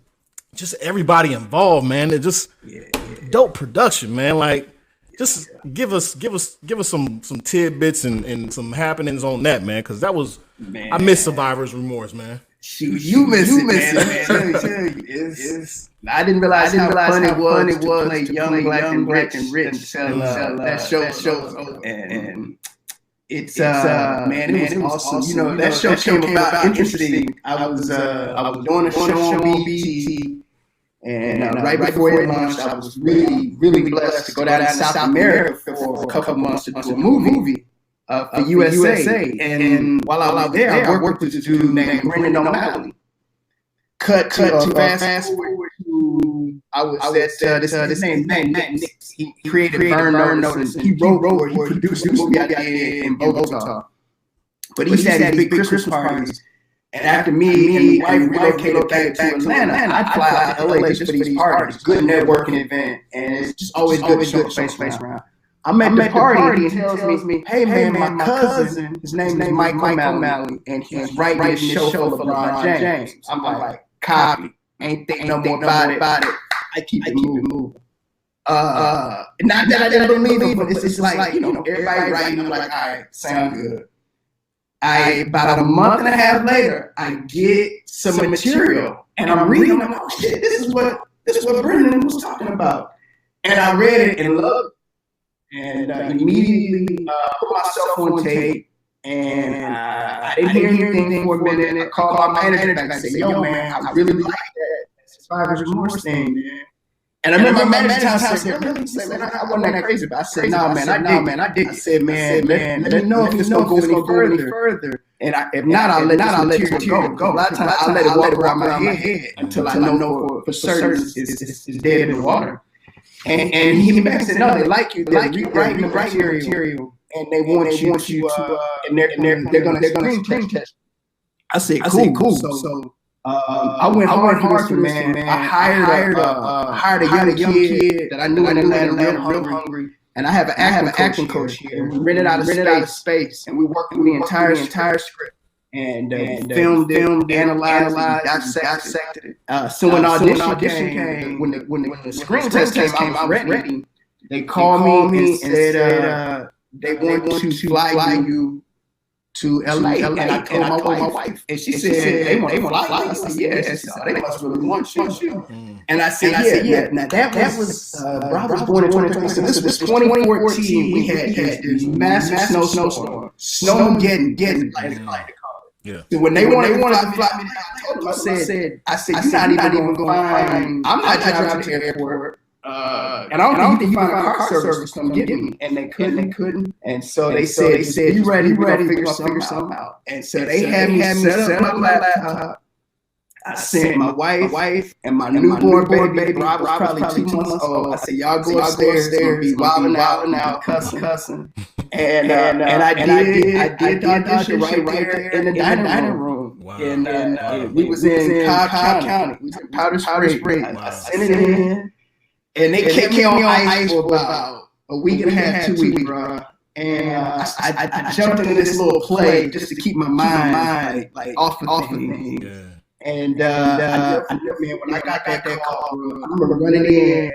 Just everybody involved, man. It just dope production, man. Like, just give us some tidbits and some happenings on that, man. Because that was, I miss Survivor's Remorse, man. You miss it, man. I didn't realize how fun it was to play young, black, and rich. That show, and it's man, it was awesome. You know, that show came about interesting. I was doing a show on BT, and right before it launched, I was really blessed to go down to South America for a couple months to do a movie. For USA. And while I was there, I worked with a dude named Brendan O'Malley. cut to fast forward to I was at this name Nick. He created Burn Notice. He wrote he produced the movie I did in Bogota. But he had these big Christmas parties. And after me and the wife relocated back to Atlanta, I'd fly out to LA just for these parties. Good networking event, and it's just always good to show the face around. I'm at the party and he tells me, hey man, my cousin, his name is Mike O'Malley, and he's writing this show for LeBron James. I'm like, copy. Ain't think no more about it. I keep it moving. Not that I didn't believe it, but it's just like, you know, everybody writing, I'm like, all right, sound good. About a month and a half later, I get some material, and I'm reading. I'm like, oh shit, this is what Brendan was talking about. And I read it and loved it, and immediately put myself on tape. And I didn't hear anything for a minute. I called my manager back and said, yo man, I really like that Survivor's Remorse thing, man. And I remember my manager said, really? Man, I wasn't that crazy, but I said, nah, man, I dig. I said, man, let me know if it's gonna go any further. And if not, I'll let this material go. A lot of times I'll let it walk around my head until I know for certain it's dead in the water. And he back said, no, they like you. They like you writing the material, and they want you to, and they're gonna screen test. I said, cool. So I went hard for this, man. I hired a young kid that I knew in Atlanta, real hungry. And I have an acting coach here. And we rented out of space, and we worked through the entire script, and filmed, analyzed, dissected it. So when audition came, when the screen test came, I was ready. They called me and said they want to fly you to LA, and I told my wife, and she said they want to fly. I said yes. They must really want you. And I said yeah. Now that was I was born in 2020. So this was 2014. We had this massive snowstorm, getting like yeah. So when they wanted to fly me, I told them, I said you're not even going to find. I'm not driving to the airport. And I don't think you can find a car service to come get me. And they couldn't. And so they said, be ready, figure something out. And so they had me set up my laptop. I sent my wife and my newborn baby. I was probably 2 months old. I said, y'all go upstairs, be wilding out, cussing. And I did the audition right there in the dining room. Wow. And we was in Cobb County. We was in Powder Springs. I sent it in. And they kept me on ice for about a week and a half, 2 weeks, bro. And I jumped into this little play just to keep my mind like off of things. Yeah. And I knew, man, when I got that call, bro, I remember running in,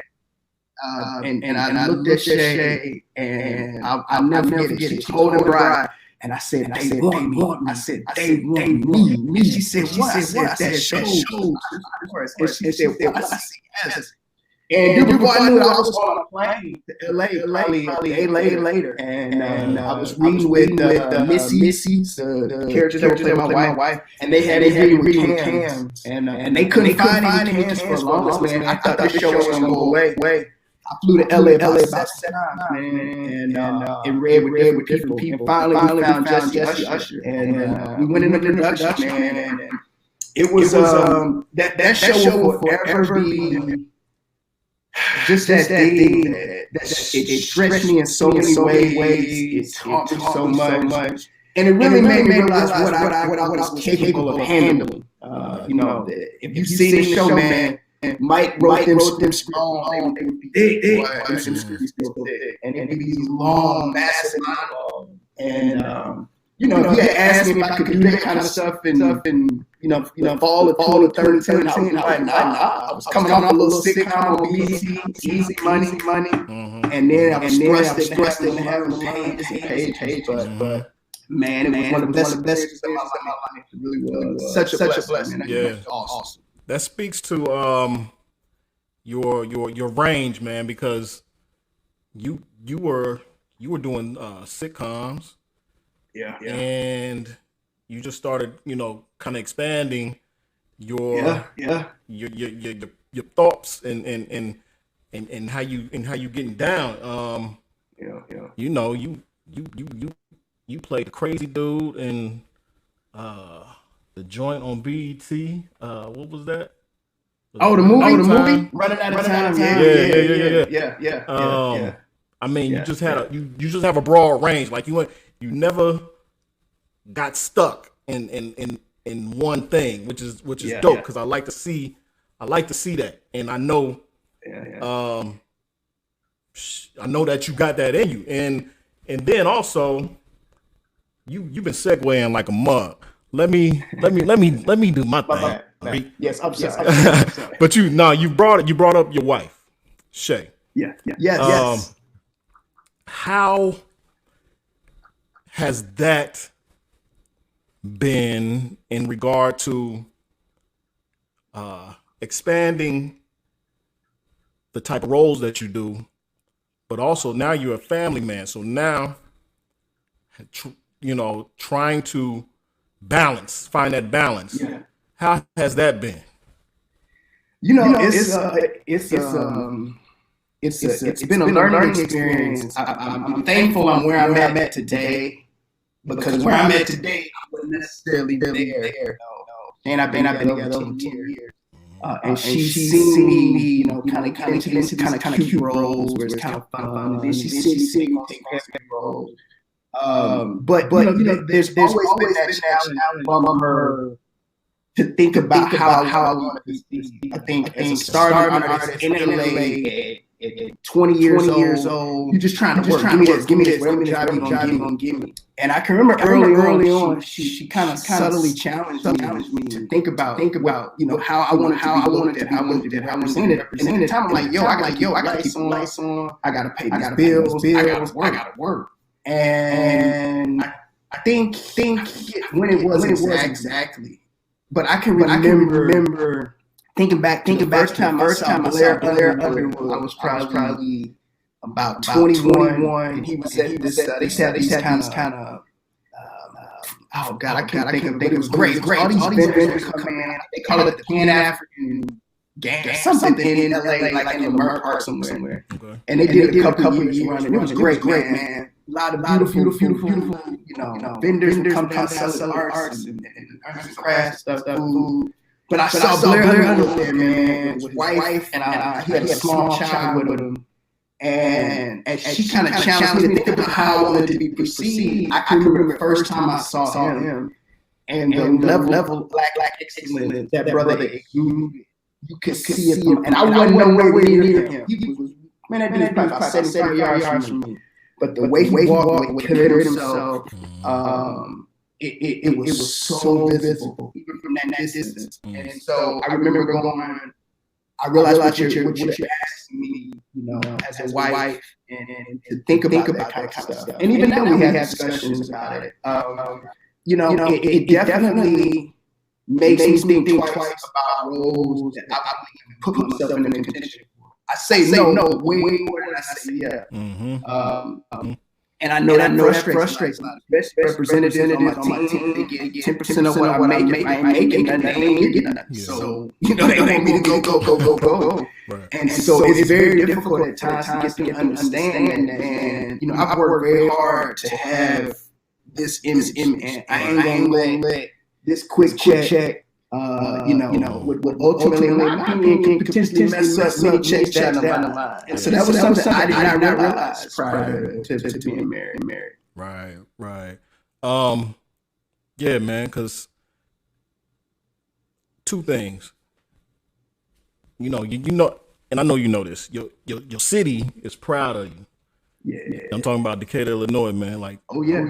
and I looked at Shay, and I'll never forget it. She was holding bride, and I said, they want me. I said, they want me. She said, what? I said, that show. And she said, what? I said, yes. And before I knew it, I was on a plane to LA, probably a day later. And I was reading with Missy, the character that played my wife, and they had reading cams. And they couldn't find any cams for the longest, man. I thought this show was going to go away. I flew to LA about 7 times, man, and read with different people. And finally we found Jesse Usher. And we went into production, man. And it was, that show will forever be just that thing that it stretched me in so many ways. It taught me so much, and it really made me realize what I was capable of handling. You know, if you've seen the show, man, Mike wrote them strong. They would be big, and it'd be these long, massive monologues. And you know, if you had asked me if I could do that kind of stuff in fall of 2013, I was like, nah. I was coming off a little sitcom on BET, Easy Money, and then I was stressed and having page. But man, it was one of the best things of my life. It really was such a blessing. Yeah, awesome. That speaks to your range, man, because you were doing sitcoms. Yeah. And you just started, kind of expanding your thoughts and how you getting down. You played the crazy dude in the joint on BET. What was that? Oh, the movie. Running Out of Time. Yeah. I mean, you just had you just have a broad range. Like you never got stuck in one thing, which is dope, because I like to see that, and I know I know that you got that in you, and then also you've been segueing like a mug. Let me do my thing. Yes, I'm sorry. But you brought up your wife, Shay. Yes. How has that been in regard to expanding the type of roles that you do, but also now you're a family man, so now trying to find that balance. How has that been? It's been a learning experience. I'm thankful I'm where I'm at today, because where I'm at today, I wasn't necessarily there. And I've been together over 10 years. And she's seen me, kind of into this kind of cute roles where it's kind of fun. And then she's seen me take heavy roles. But there's always been that challenge from her to think about how I want to be. I think as a starting artist in LA at 20 years old, you're just trying to work. Give me this, whatever job you gonna give me. And I can remember early on, she kind of subtly challenged me to think about how I wanted it, how I wanted it, how I was in it. And at the time, I'm like, I gotta keep some lights on, I gotta pay these bills, I gotta work. And I think when it was exactly, but I can remember thinking back to the first time I saw Blair Underwood. I was probably about 21, and he was at this. They had these kind of. Oh God, I can't think of it. It was great. All these vendors come in. They call it the Pan African Gang, something in LA, like in the Merc Park somewhere. Okay. And they did a couple of years running. It was great, man. A lot of beautiful, vendors come sell arts and crafts, stuff, food. But I saw Blair Underwood there, man, with his wife, and he had a small child with him. And she kind of challenged me to think about how I wanted to be perceived. I can remember the first time I saw him, and the level of black excellence that brother exuded. You could see it, and I wasn't nowhere near him. He was, man, that dude was probably about 70 yards from me. But the way he walked, the way he carried himself, it was so visible, even from that distance. And so I remember going, I realized what you're asking me, as a wife, and to think about that kind of stuff. And even then we had discussions about it. It definitely makes me think twice about roles that I put myself in a condition for. I say no way more than I say yeah. Mm-hmm. And I know that frustrates a lot. Best representatives on my team, they get 10% of what I make. If I ain't making nothing, they ain't getting nothing. So, they want me to go. Right. And so it's very difficult at times to get them to understand. And, I've worked very hard to have this image. And I ain't going to let this quick check, would ultimately, in my opinion, can potentially mess up many checks down the line. And so that was something I did not realize prior to being married. Right. Yeah, man, because two things. And I know you know this. Your city is proud of you. Yeah. I'm talking about Decatur, Illinois, man. Like, oh yeah.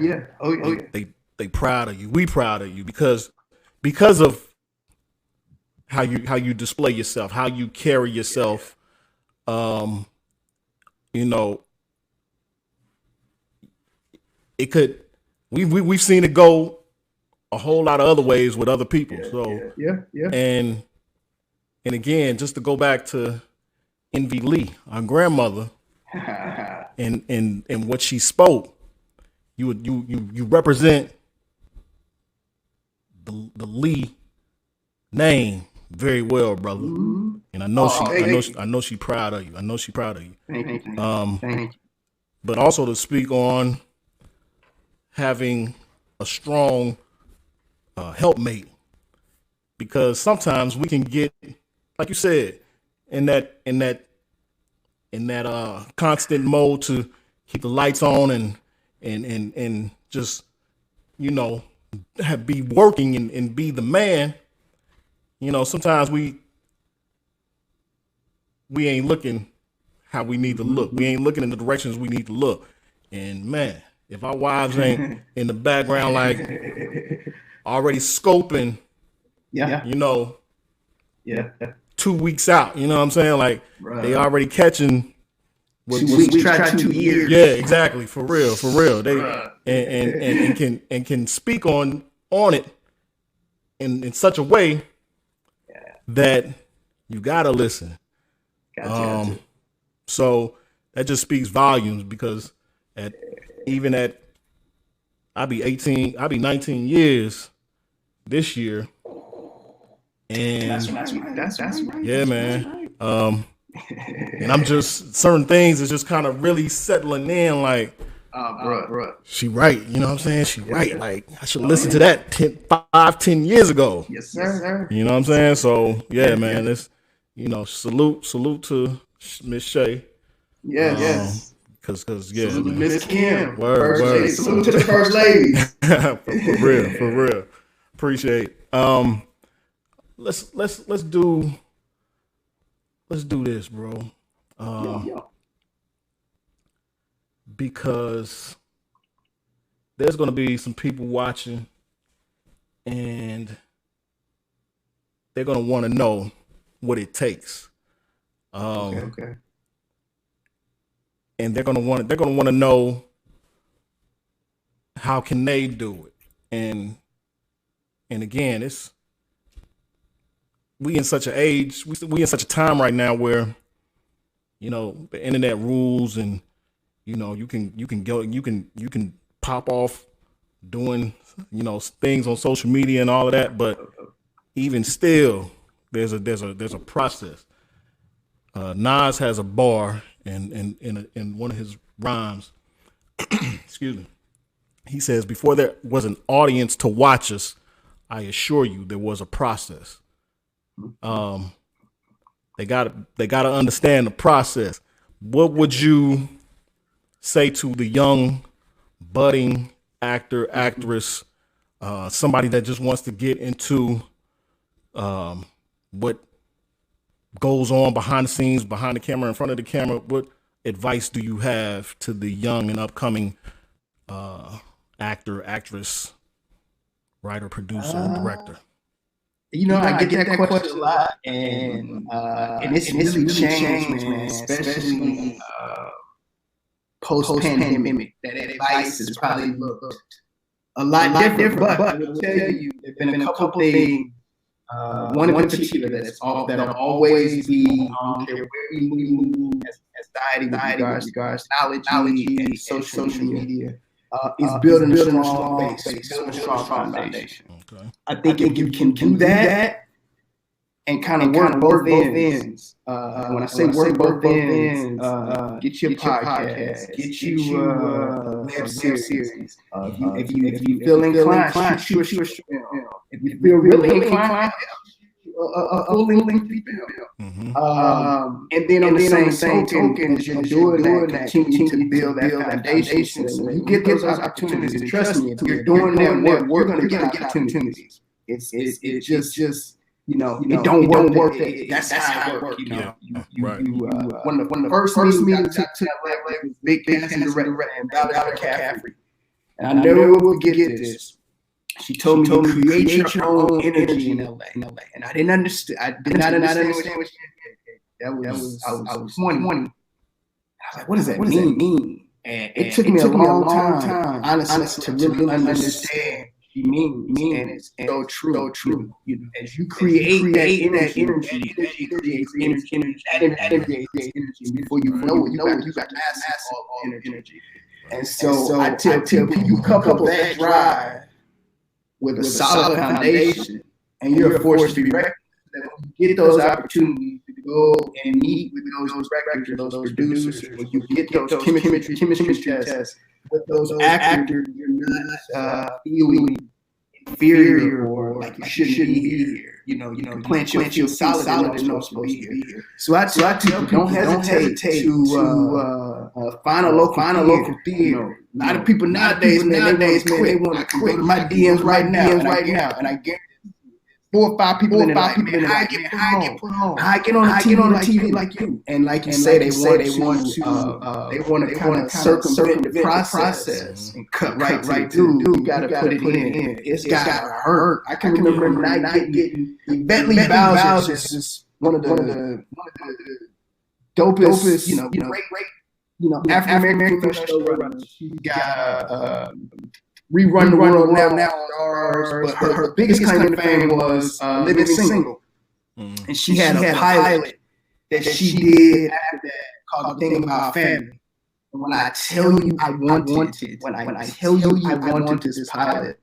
They proud of you. We proud of you because of how you display yourself, how you carry yourself. It could. We've seen it go a whole lot of other ways with other people. Yeah. And again, just to go back to Envy Lee, our grandmother, and what she spoke, you represent the Lee name very well, brother. Mm-hmm. And I know she proud of you. I know she proud of you. Thank you. But also to speak on having a strong helpmate because sometimes we can get, like you said, in that constant mode to keep the lights on and just, be working and be the man. Sometimes we ain't looking how we need to look. We ain't looking in the directions we need to look. And man, if our wives ain't in the background, like already scoping, 2 weeks out, you know what I'm saying? Like they already catching. 2 weeks, try 2 years. Yeah, exactly. For real. They and can speak on it in such a way that you gotta listen. So that just speaks volumes, because I'll be 19 years this year. And that's right. Yeah, man. And I'm just, certain things is just kind of really settling in, like, bro. She right, you know what I'm saying? She right. Like, I should listen to that 10 years ago. Yes, sir. You know what I'm saying? So yeah, man, this, salute to Miss Shay. Yes. Cause salute to Miss Kim. Word. Salute to the first lady. for real. Appreciate. Let's do this, bro. Because there's gonna be some people watching, and they're gonna want to know what it takes. Okay. And they're gonna want to know how can they do it. And again, we in such an age, we in such a time right now where, the internet rules, and you can pop off doing, things on social media and all of that, but even still, there's a process. Nas has a bar in one of his rhymes. Excuse me. He says, "Before there was an audience to watch us, I assure you there was a process." They gotta understand the process. What would you say to the young budding actor, actress, somebody that just wants to get into what goes on behind the scenes, behind the camera, in front of the camera? What advice do you have to the young and upcoming actor, actress, writer, producer, and director? I get that question a lot, and it's really changed, man, especially post-pandemic. That advice has probably looked a lot different, but I will tell you, there's been a couple things, one in particular that'll always be, I don't care where we move as society with regards to knowledge and social media, is building a strong base, building a strong foundation. Okay. I think if you can do that and kind of work both ends, when I say work both ends, get your podcast, get you web series. If you feel inclined, shoot a film. If you feel really inclined, a full-length film. And then on the same token, as you're doing that, continue to build that foundation. So when you get those opportunities, and trust me, if you're doing that work, we're going to get opportunities. It's just it don't work. That's how it works. One of the first meetings I took was big casting director and McCaffrey, and I never will forget this. She told me to create your own energy in LA, and I didn't understand. I did not understand what she did. I was 20. I was like, what does that mean? And it took me a long time, honestly, to really understand what she means. And it's so true. As you create that energy creates energy. Before you know it, you got massive energy. And so I tell people, you couple that drive with a solid foundation, and you're a force to be reckoned. That when you get those opportunities to go and meet with those directors, those producers, when you get those chemistry tests with those actors, you're not feeling inferior or like you shouldn't be here. You can plant your solid and know it's supposed to be here. So I tell people, don't hesitate to find a local theater. A lot of people nowadays, man, they want to quit my DMs right now, and I guarantee 4 or 5 people in it, like, man, how I get on the TV like you, and like you say, they want to kind of circumvent the process and cut right through. You got to put it in. It's got to hurt. I can remember not getting Bentley Bowser is just one of the dopest, great, African American showrunners. She got Rerun the World now on ours, but her biggest claim to fame was Living Single. And she had a pilot that she did after that called The Thing About Family. And when I tell you I wanted this pilot,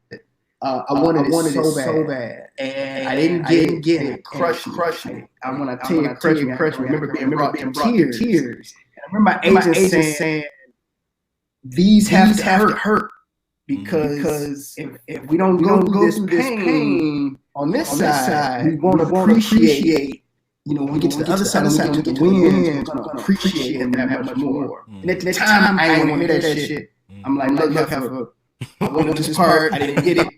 I wanted it so bad. And I didn't get it. Crushed me. I want to tell you, crushed me. I remember being brought to tears. And I remember my agent saying, these have to hurt. Because if we don't go through this pain on this side, we won't appreciate. When we get to the other side, we get the wins, we're going to appreciate it that much more. And at the time, I didn't want to hear that shit. I'm like, look, I wanted this part, I didn't get it,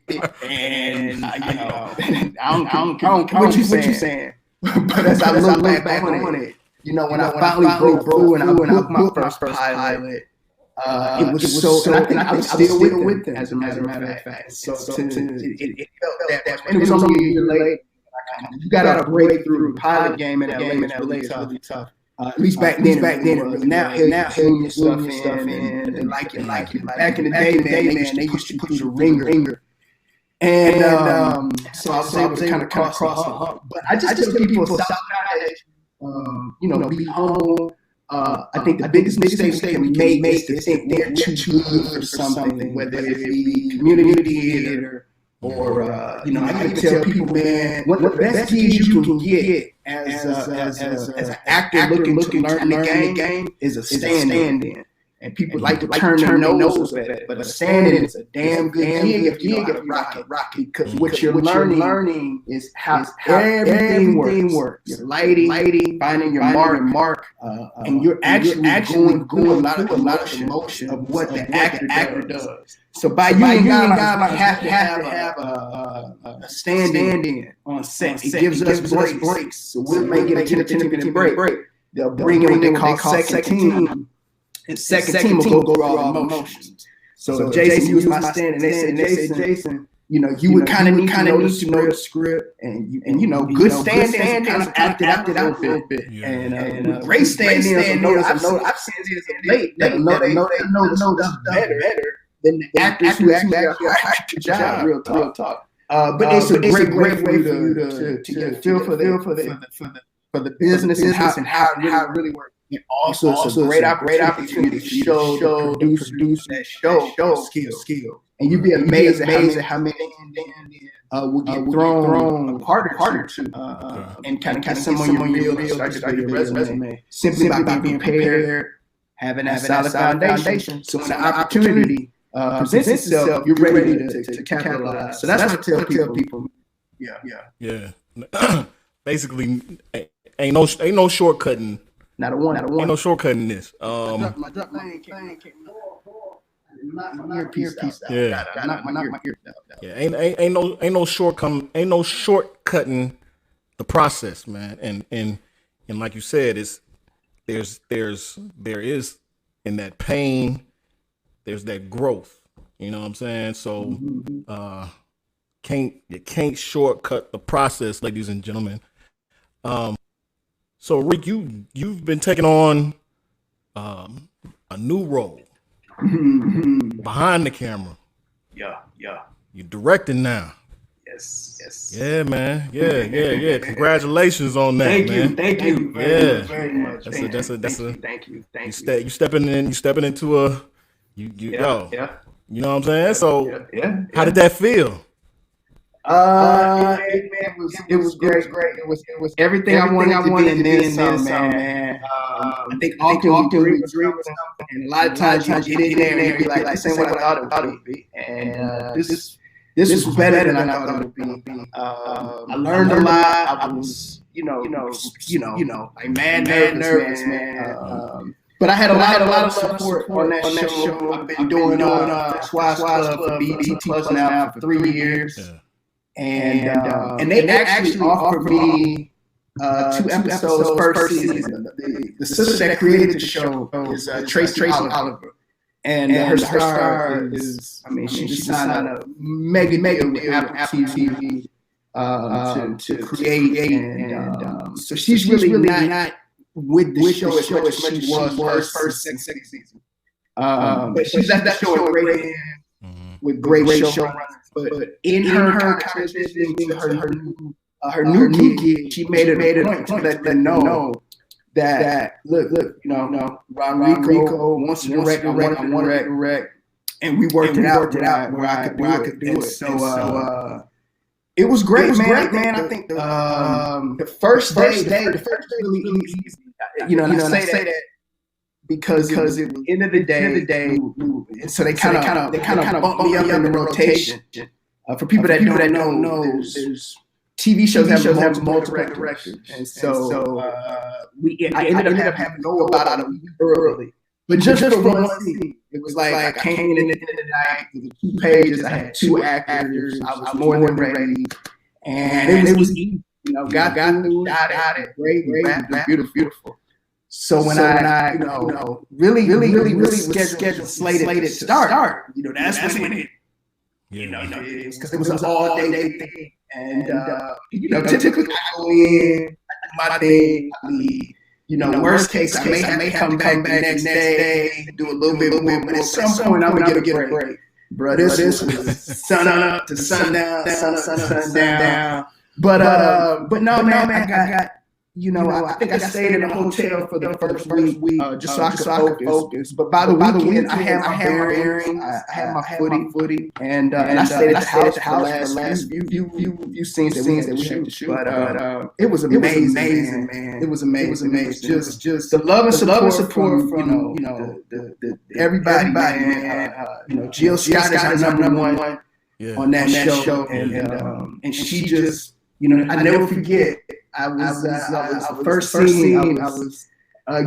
and I don't care what you saying. But as I look back on it, when I finally broke through and I booked my first pilot. It was so, and I was still with them, as a matter of fact. So it felt that, and it was only a year late. You got to break through the pilot game and LA is really tough. At least back then. Now hearing your stuff and like it. Back in the day, man, they used to put your ringer. And so I was able to kind of cross the hump. But I just tell people, stop be humble. I think the biggest mistake we can make is to think they're too good for something, whether it be community theater or, I can tell people, man, one of the best gigs you can get as an actor looking to learn the game is a stand-in. And people like to turn their nose at it, but a stand-in is a damn good gig if you know how to rock it. Because what you're learning is how everything works. Your lighting, finding your mark, and you're actually going through a lot of emotion of what the actor does. So by you and God, have to have a stand-in on set. It gives us breaks. So we'll make it a 10-minute break. They'll bring in what they call second team. And second team will go through all the emotions. So JaeSun, you was my stand, and they said, JaeSun, you would kind of need to know the script, and good stand-ins kind of acted out a little bit. And great stand-ins, I know I've seen this late. They know this better than the actors who actually are the job. Real talk. But it's a great way for you to get a feel for the business and how it really works. And also, it's a great opportunity to show the produce that show skill. And you'd be amazed at how many will get thrown a part or two and kind of someone your real start your resume simply by being prepared, having that solid foundation. So when the opportunity presents itself, you're ready to capitalize. So that's what I tell people. Yeah. Basically, ain't no shortcutting. Not a one. Ain't no shortcutting this. My earpiece out. Yeah. Knock my earpiece out. Yeah. Ain't no shortcutting the process, man. And like you said, there is in that pain, there's that growth. You know what I'm saying? So you can't shortcut the process, ladies and gentlemen. So Rick, you've been taking on a new role behind the camera. Yeah. You're directing now. Yes. Yeah, man. Yeah. Congratulations on that, man. Thank you very much. Thank you. You stepping into a yo. Yeah. You know what I'm saying? So yeah. How did that feel? It was great. It was everything I wanted to be in this song, man. I think often we agree with something, and a lot of times you get in there and you be like, this ain't what I thought it would be. And this this was better than I thought it would be. I learned a lot. I was, like mad nervous, man. But I had a lot of support on that show. I've been doing Squash Club for BT Plus now for 3 years, and they actually offered me 2 episodes first season. The sister that created the show is Tracy Oliver. And her star is, she signed a mega deal with Apple TV to create, and so she's really not with the show as much as she was first and second season. But she's at that show with great showrunners. But in her transition to her new gig, she made it a point to let them know that look, RonReaco wants to direct, I want to direct, and we worked it out where I could do it. So it was great, man. I think the first day really easy. And I say that because it was the end of the day. So they kind of bumped me up in the rotation. For people that don't know, there's TV shows have multiple directors, and so I ended up having to go about it early. But just for one scene, it was like I came in at the end of the night with 2 pages. I had 2 actors. I was more than ready, and it was easy. Got it. Great, beautiful. So when I really was scheduled slated to start, that's when it. Because it was an all-day thing. And, typically I go in, I do my thing, worst case, I may come back the next day, do a little bit more, but at some point, I'm going to get a break. Bro, this was sun up to sundown, sun down. But no, man, I got, I think I stayed in a hotel for the first week, just so I could focus. But by the weekend, I had my bearings, I had my footy, and I stayed at the house for the last few scenes that we had to shoot. But it was amazing, man. It was amazing. Just the love and support from the everybody, man. Jill Scott is our number one on that show, and she just, I never forget. I was first scene. I was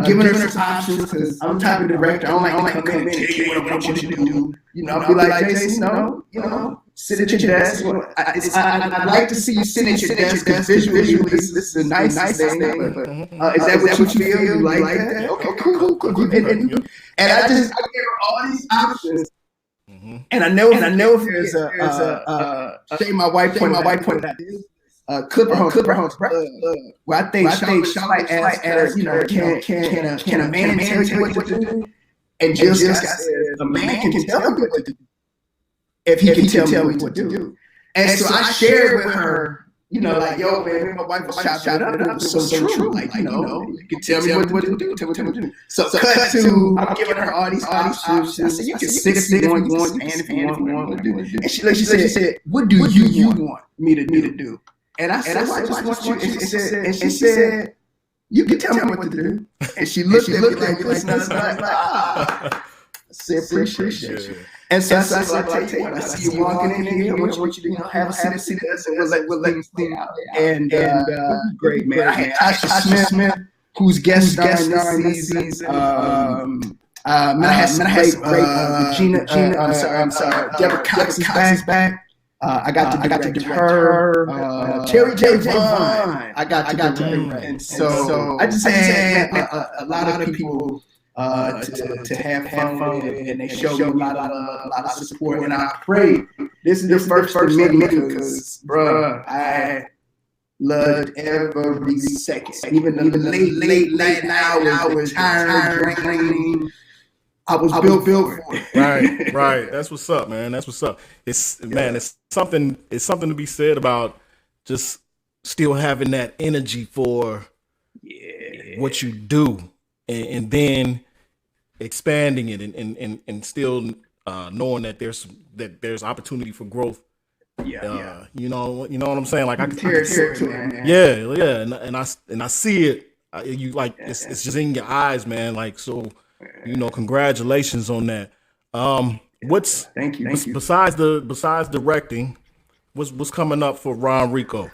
giving her some options because I'm the type of director. I don't like to come in and tell you what I want you to do. I'll be like, JaeSun, sit at your desk. I'd like to see you sit at your desk because visually this is a nice thing. But, is that what you feel? You like that? Okay, cool. And I gave her all these options. And I know if there's a my wife pointed out this. Clipper Homes, where I think Charlotte asked, can a man tell you what to do? And Jill Scott says, a man can tell me what to do if he can tell me what to do. And so I shared with her, like, yo, man, my wife was shot up, and it was so true. Like, you can tell me what to do. Tell me what to do. So cut to, I'm giving her all these options. I said, you can sit if you want, you can stand if you want to do. And she said, what do you want me to do? And I said, I just want you. And she said, you can tell me what to do. And she looked at me like, I said, appreciate you. And so I said, I tell you what, I see you walking in here. I want you to have a seat at us, and we'll let you stay out. And great, man. I had Tasha Smith, who's guest starring this season. I had some great Gina. I'm sorry. Deborah Cox is back. I got to do her. Cherry J. Vaughn. I got to do her. And so I just had a lot of people to have fun, and they showed me a lot of support. And I pray this is the first for me because, bro, I loved every second, even the late night hours, tired, draining. I was built for it. Right. That's what's up, man. That's what's up. It's something to be said about just still having that energy for what you do, and then expanding it, and still knowing that there's opportunity for growth. You know what I'm saying? Like I can and I see it. It's just in your eyes, man. Like so. Congratulations on that. Thank you. Besides directing, what's coming up for RonReaco?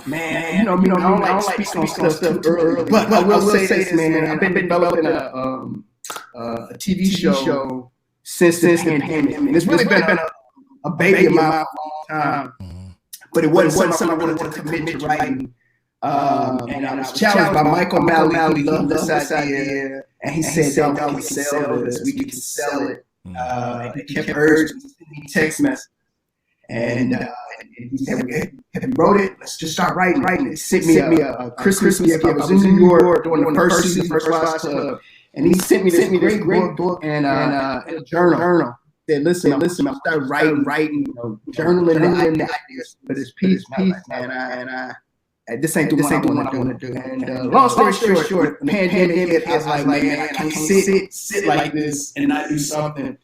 Man, I don't like speak on stuff too early, but I will say this, man. I've been developing a TV show since the pandemic. I mean, it's really been a baby of mine for a long time, but it wasn't something I wanted to commit to writing. And I was challenged by Michael Malley, who loved this idea, and he said, "Dog, we can sell this. We can sell it." He kept urging me text messages, and he said, "Have you wrote it? Let's just start writing it." He sent me a Christmas gift. I was in New York during the first season, First Class Club, and he sent me this great book and a journal. Said, listen, I started writing, journaling the ideas for this piece, man. This ain't what I want to do. And long story short, the pandemic, I was like, man, I can't sit like this and not do something.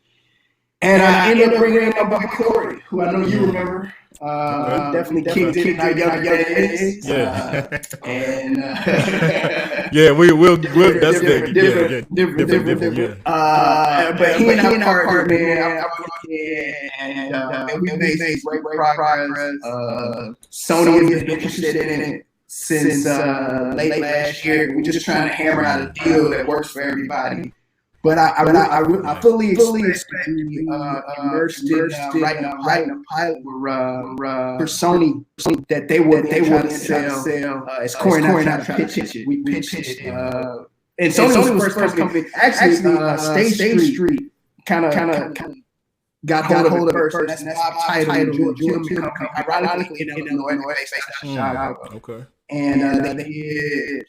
And I ended up bringing my boy Corey, who I know you remember. Definitely kicked it in our young days. And yeah, we'll that's different. But he and I partnered, man. And we made great progress. Sony has been interested in it since late last year. We're just trying to hammer out a deal that works for everybody. But I fully expect to be immersed in writing a pilot for Sony that they would sell. As Corey and I tried to pitch it. We pitched it. And Sony was the first company. Actually, Stage Street kind of got hold of it first. That's Bob Title, ironically in Illinois, based out of Chicago. Okay. And they did,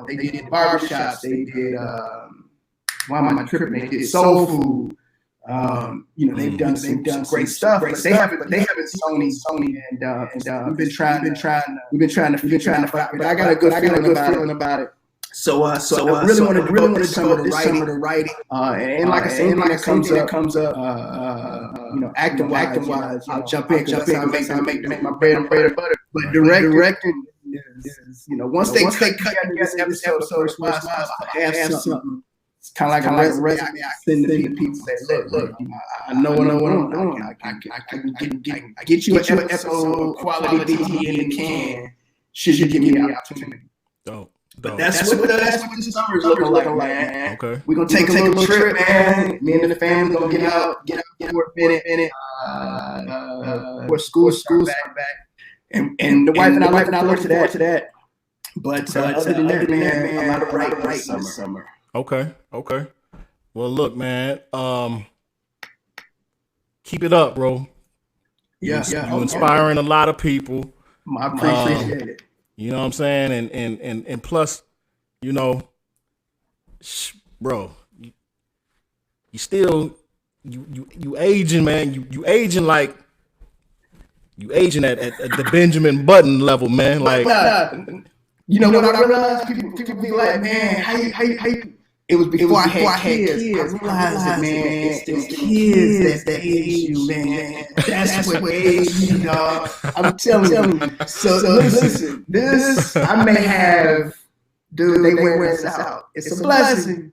they did barbershops. They did. Why am I tripping? They did soul food. They've done some great stuff. But they haven't Sony, and we've been trying to fight. But I got a good feeling about it. So I really want to devote some of the writing. And like I said, anything that comes up, acting wise, I'll jump in because I make my bread and butter. But directing is, once they cut this episode, I have something. It's kind of like a resume. I send to people. Say, look, I know what I'm doing. I get you an episode quality in the can. Should you give me the opportunity? Dope. But that's what the summer's looking like, man. Okay. We're gonna take a little trip, man. Me and the family gonna get out for a minute. Where school's back. And the wife and I look to that. But other than that, man, I'm out of right summer. Okay. Well, look, man. Keep it up, bro. Yeah. You're inspiring a lot of people. I appreciate it. You know what I'm saying? And plus, bro, you still you aging, man. You aging like you aging at the Benjamin Button level, man. Like, what I realized? People be like, man, how you? It was before I had kids. I realized that, man, it's the kids that age you, man. That's what age you, dog. I'm telling you. So listen, this I may have, dude. They wear this out. It's a blessing,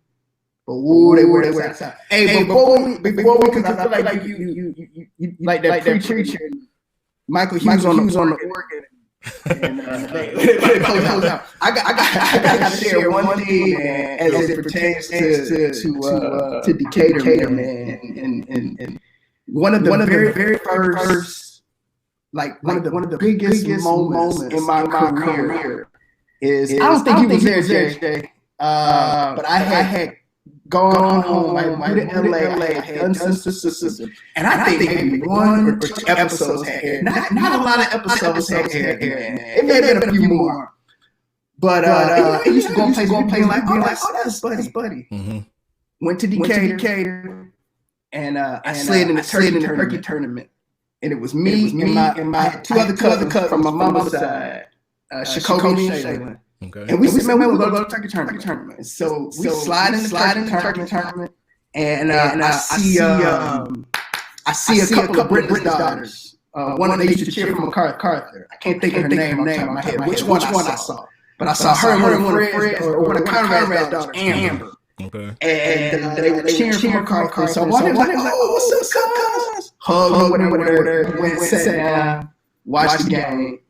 but they wear this out. Hey, before we, because I feel like you like that preacher, Michael Hughes on the organ. And I got to share one thing, man, as it pertains to Decatur, man, and one of the very first, like one of the biggest moments in my career is I don't think he was there, Jay, but I had gone home, I moved to LA, I had done some, and I think maybe one or two episodes had aired. Not a lot of episodes had aired, man. It may have been a few more. But I used to go play like, oh, that's buddy. Mm-hmm. Went to Decatur, and I slid in the turkey tournament. And it was me and my two other cousins from my mama's side, Shakobi and Shaylin. Okay. And we said, man, we'll go to turkey tournament. So we slide in the turkey tournament, and I see a couple of Britain's daughters. One of them used to cheer for MacArthur. I can't think of her name on my head. Which one I saw? But I saw her and one of Fred's, or one of Conrad's daughters, Amber. Okay. And they were cheering for MacArthur. So I was like, oh, what's up, cuz? hug, whatever, went, sat down, watched the game.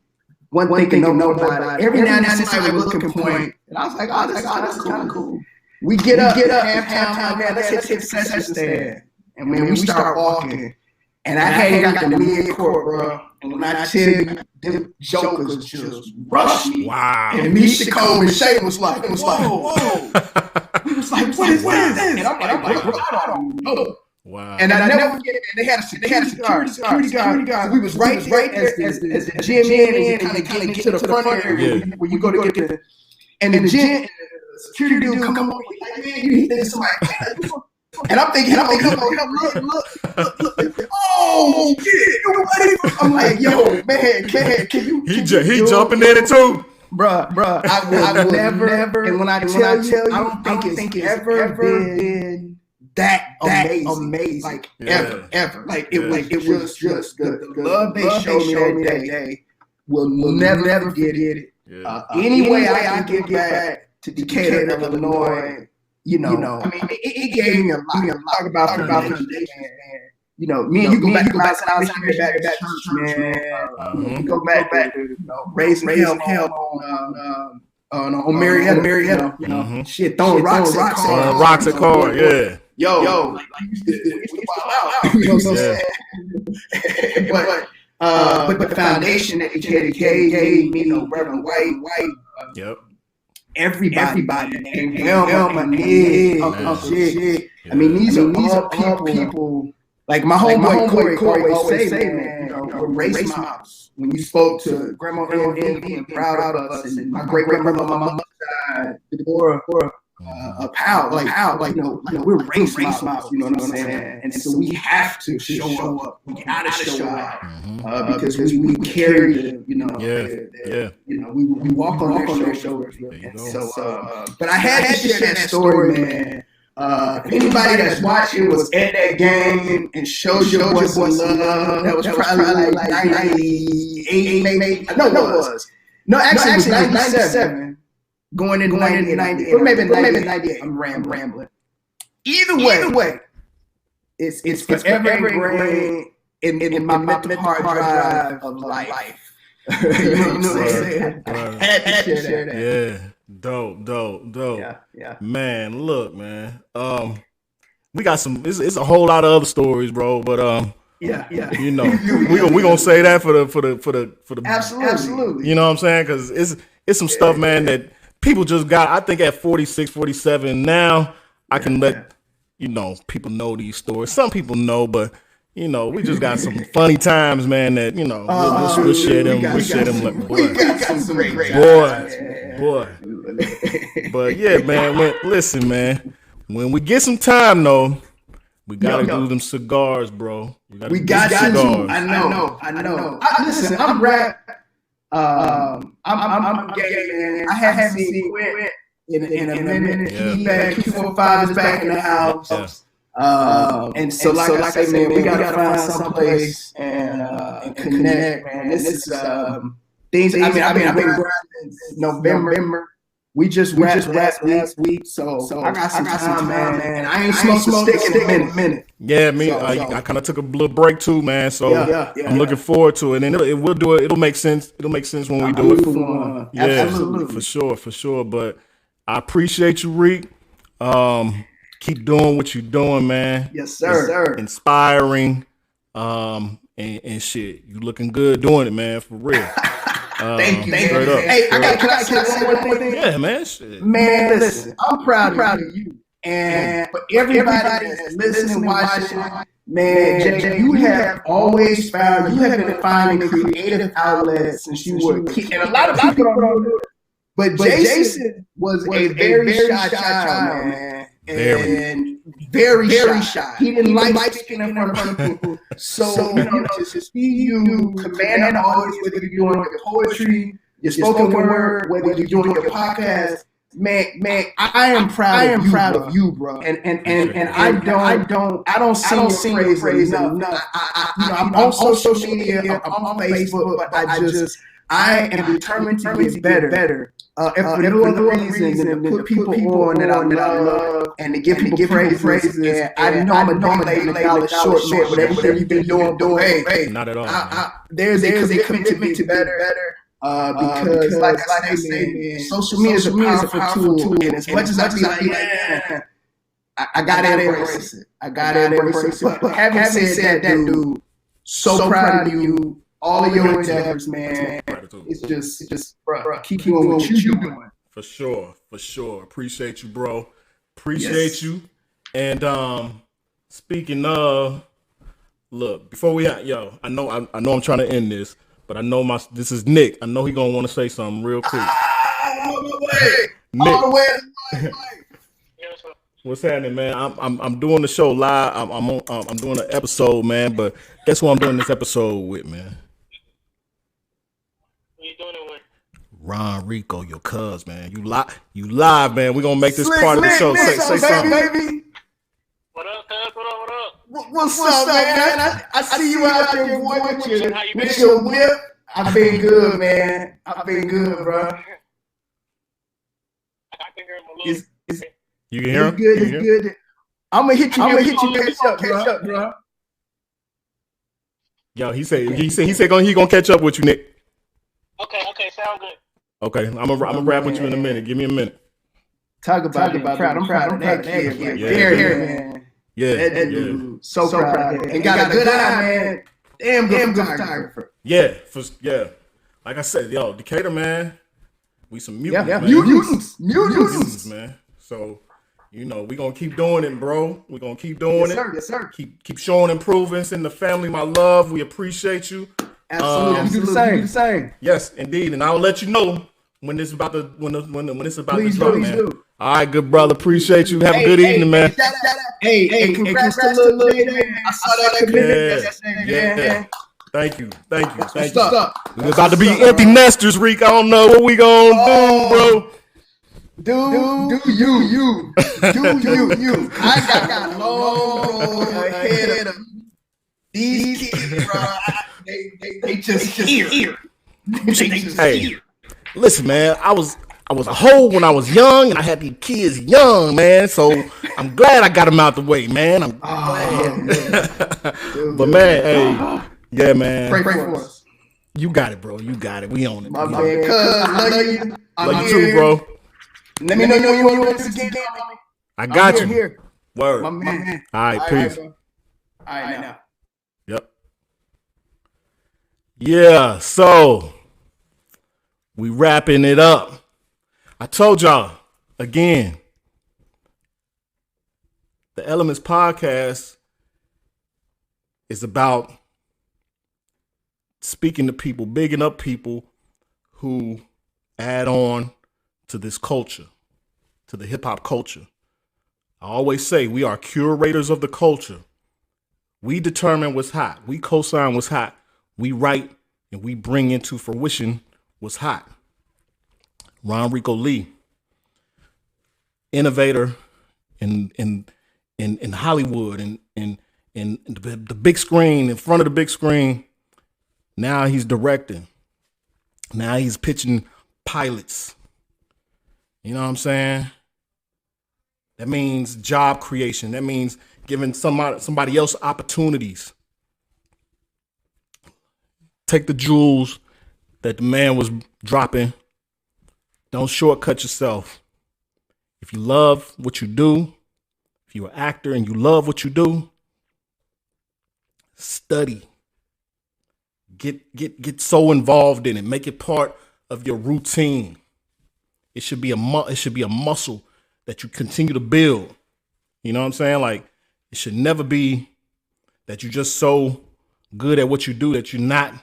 One thing no about it. Every now and then somebody would look and point, and I was like, oh, that's kind of cool. We get up, halftime, man, let's hit the concession stand. And when we start walking, and I hadn't got the mid-court, bro. And when I tell you, them jokers just rushed me. Wow. And me, Chicago, and Shay was like, whoa. We was like, what is this? And I'm like, bro, I don't know. Wow. And I never forget, they had a security guard. We was right there as the gym in, and you kind of get to the front area where you go to get the, and the gym, security dude come on, like, man, you think somebody, and I'm thinking, look. Oh, shit. I'm like, yo, man, can you? He jumping in it too. Bruh, I will never, and when I tell you, I don't think it's ever been that amazing. Like, ever. Like, it was just the love they showed me that day. Will never forget it. Any way I can get back to Decatur, Illinois, you know, I mean, it gave me a lot. Talk about foundation, man. You know, me and you go back to church, man. Go back to raising hell on Marietta, you know, shit, throwing rocks at car, yeah. Yo, like, used to wild out, you know what I'm saying? But the foundation that Decatur gave me, Reverend White, yep. Everybody, and Elma, Nick, Uncle Shit. I mean, these are all people. Like my homeboy Corey always say, man, we're race mobs. When you spoke to Grandma and being proud of us, and my great grandmother on my mother's side, Deborah, a pal, like we're race mobs. You know what I'm saying? And so we have to show up. We gotta show out because we carry the, we walk on their shoulders. So, but I had to share that story, man. If anybody that's watching was at that game and showed your boy some love, that was probably like 98, maybe. No, it was. No, actually, it was 97. Going into 98, or maybe 98. I'm rambling. Either way, it's forever ingrained in my mental hard drive of life. You know what I'm saying? Had to share that. Yeah. Dope. Yeah. Man, look, man. We got some. It's a whole lot of other stories, bro. But yeah. You know, we gonna say that for the absolutely. You know what I'm saying? Because it's some stuff, man, that people just got. I think at 46, 47 now, I can let people know these stories. Some people know, but we just got some funny times, man. That we'll share them. We share them. We got some great boy. But yeah, man. Listen, man. When we get some time, though, we gotta do them cigars, bro. We got to. I know. Listen, I'm rap. I'm gay, man. I haven't seen Quint in a minute. He back. Q45 is back in the house. Yeah. And so like I say, man, we gotta find some place and connect, man. This is things. I mean, I've been grinding since November. We just wrapped last week, so I got some time, man. And I ain't smoked a stick in a minute. Yeah, me. I kind of took a little break too, man. So I'm looking forward to it, and it will do it. It'll make sense. It'll make sense when we do it. Yeah, absolutely, for sure. But I appreciate you, Reac. Keep doing what you're doing, man. Yes, sir. Inspiring, and shit. You looking good doing it, man. For real. Thank you. Hey, can I say one more thing? Yeah, man. Shit. Man, listen, I'm proud of you. And for everybody that's listening, watching, man, Jay, you have always found, you have been finding creative outlets since you were a kid. And a lot of people don't know it. But JaeSun was a very shy child, man. And very shy. He didn't like speaking in front of people. So, to see you command an audience, whether you're doing your poetry, your spoken word, whether you're doing your podcast, man, I am proud of you, bro. And I don't sing your praise enough. I'm on social media, I'm on Facebook, but I am determined to get better. if for no other reason than to put people on that I love and to give people praises. And I know I'm a delay knowledge short man, but everything you've been doing, hey, not at all. There's a commitment to better. Because like I say, man, social media is a powerful tool, and as much as I be like, man, I gotta embrace it. I gotta embrace it. But having said that, dude, so proud of you. All of your endeavors, man. It's just, bro, keep doing what you doing. For sure. Appreciate you, bro. Appreciate you. And speaking of, look, before we I know I'm trying to end this, but I know this is Nick. I know he gonna want to say something real quick. Nick. All the way. What's happening, man? I'm doing the show live. I'm doing an episode, man. But guess who I'm doing this episode with, man? You doing it with? RonReaco, your cuz, man. You live, man. We're gonna make this part of the show. Say something. Baby. What up, cuz? What up? What's up, man? I see you out there with your whip. I've been good, man. I've been good, bro. I can hear him a little. You can hear him? It's good. I'm gonna hit you. Catch up, bro. Yo, he said he gonna catch up with you, Nick. Okay, sound good. Okay, I'm gonna rap with you in a minute. Give me a minute. Talk about it. I'm proud of that kid, man. Yeah. That dude, so proud of him. And got a good eye, man. Damn good photographer. Yeah. Like I said, yo, Decatur, man. We some mutants, man. Mutants, man. So, we gonna keep doing it, bro. We're gonna keep doing it. Yes, sir. Keep showing improvements in the family, my love. We appreciate you. Absolutely. You do the same. Yes, indeed. And I'll let you know when it's about to Please drop, man. do. All right, good brother. Appreciate you. Have a good evening, man. Congrats to Lil J. I saw that commitment. Yeah. Thank you. We're about What's to be up, empty bro? nesters, Reek. I don't know what we gonna do, bro. Do you. I got long ahead of these kids, bro. They just here. Hey, listen, man. I was a hoe when I was young, and I had these kids young, man. So I'm glad I got them out the way, man. I'm glad. But man, hey, yeah, man. Pray for us. You got it, bro. You got it. We own it. My man, cuz I love you. Love you too, bro. Let me know you want to get down. I got you. Here. Word. My man. All right, peace. All right, now. Yep. Yeah, so we wrapping it up. I told y'all again, the Elements podcast is about speaking to people, bigging up people who add on to this culture, to the hip hop culture. I always say we are curators of the culture. We determine what's hot. We co-sign what's hot. We write and we bring into fruition what's hot. RonReaco Lee, innovator in Hollywood and in the big screen, in front of the big screen. Now he's directing. Now he's pitching pilots. You know what I'm saying? That means job creation. That means giving somebody else opportunities. Take the jewels that the man was dropping. Don't shortcut yourself. If you love what you do, if you're an actor and you love what you do, study. Get so involved in it. Make it part of your routine. It should be a muscle that you continue to build. You know what I'm saying? Like, it should never be that you're just so good at what you do that you're not,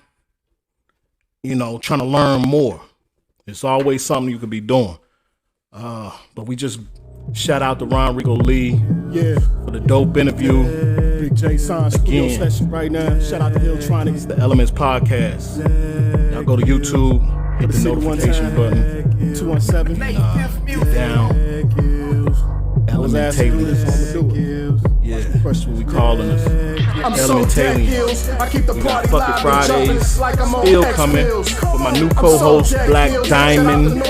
trying to learn more. It's always something you could be doing. But we just shout out to RonReaco Lee for the dope interview. Big JaeSun studio session right now. Shout out to Hilltronics, the Elements podcast. Y'all go to YouTube, hit the notification button. 217. Get down. Element Tailings. Yeah, that's what we calling us. Element Tailings. We got Fucking Fridays still coming with my new co-host Black Diamond.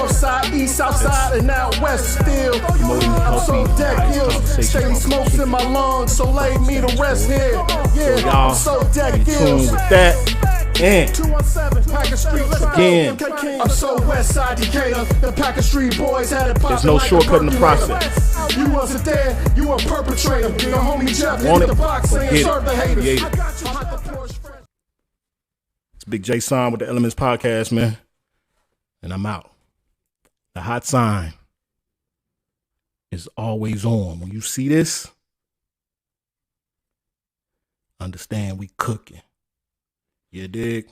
east, south side, and out west still. I'm SoDecIllz, steady smokes in my lungs, so lay me to rest here. Yeah, I'm SoDecIllz. With that, and 217 Packer Street again. I'm so west side Decatur. The Packer Street boys had it. There's no shortcut in the process. You wasn't there, you a perpetrator. The homie Jeff hit the box saying serve the haters. It's Big JaeSun with the Elements Podcast, man. And I'm out. The hot sign is always on. When you see this, understand we cooking. You dig?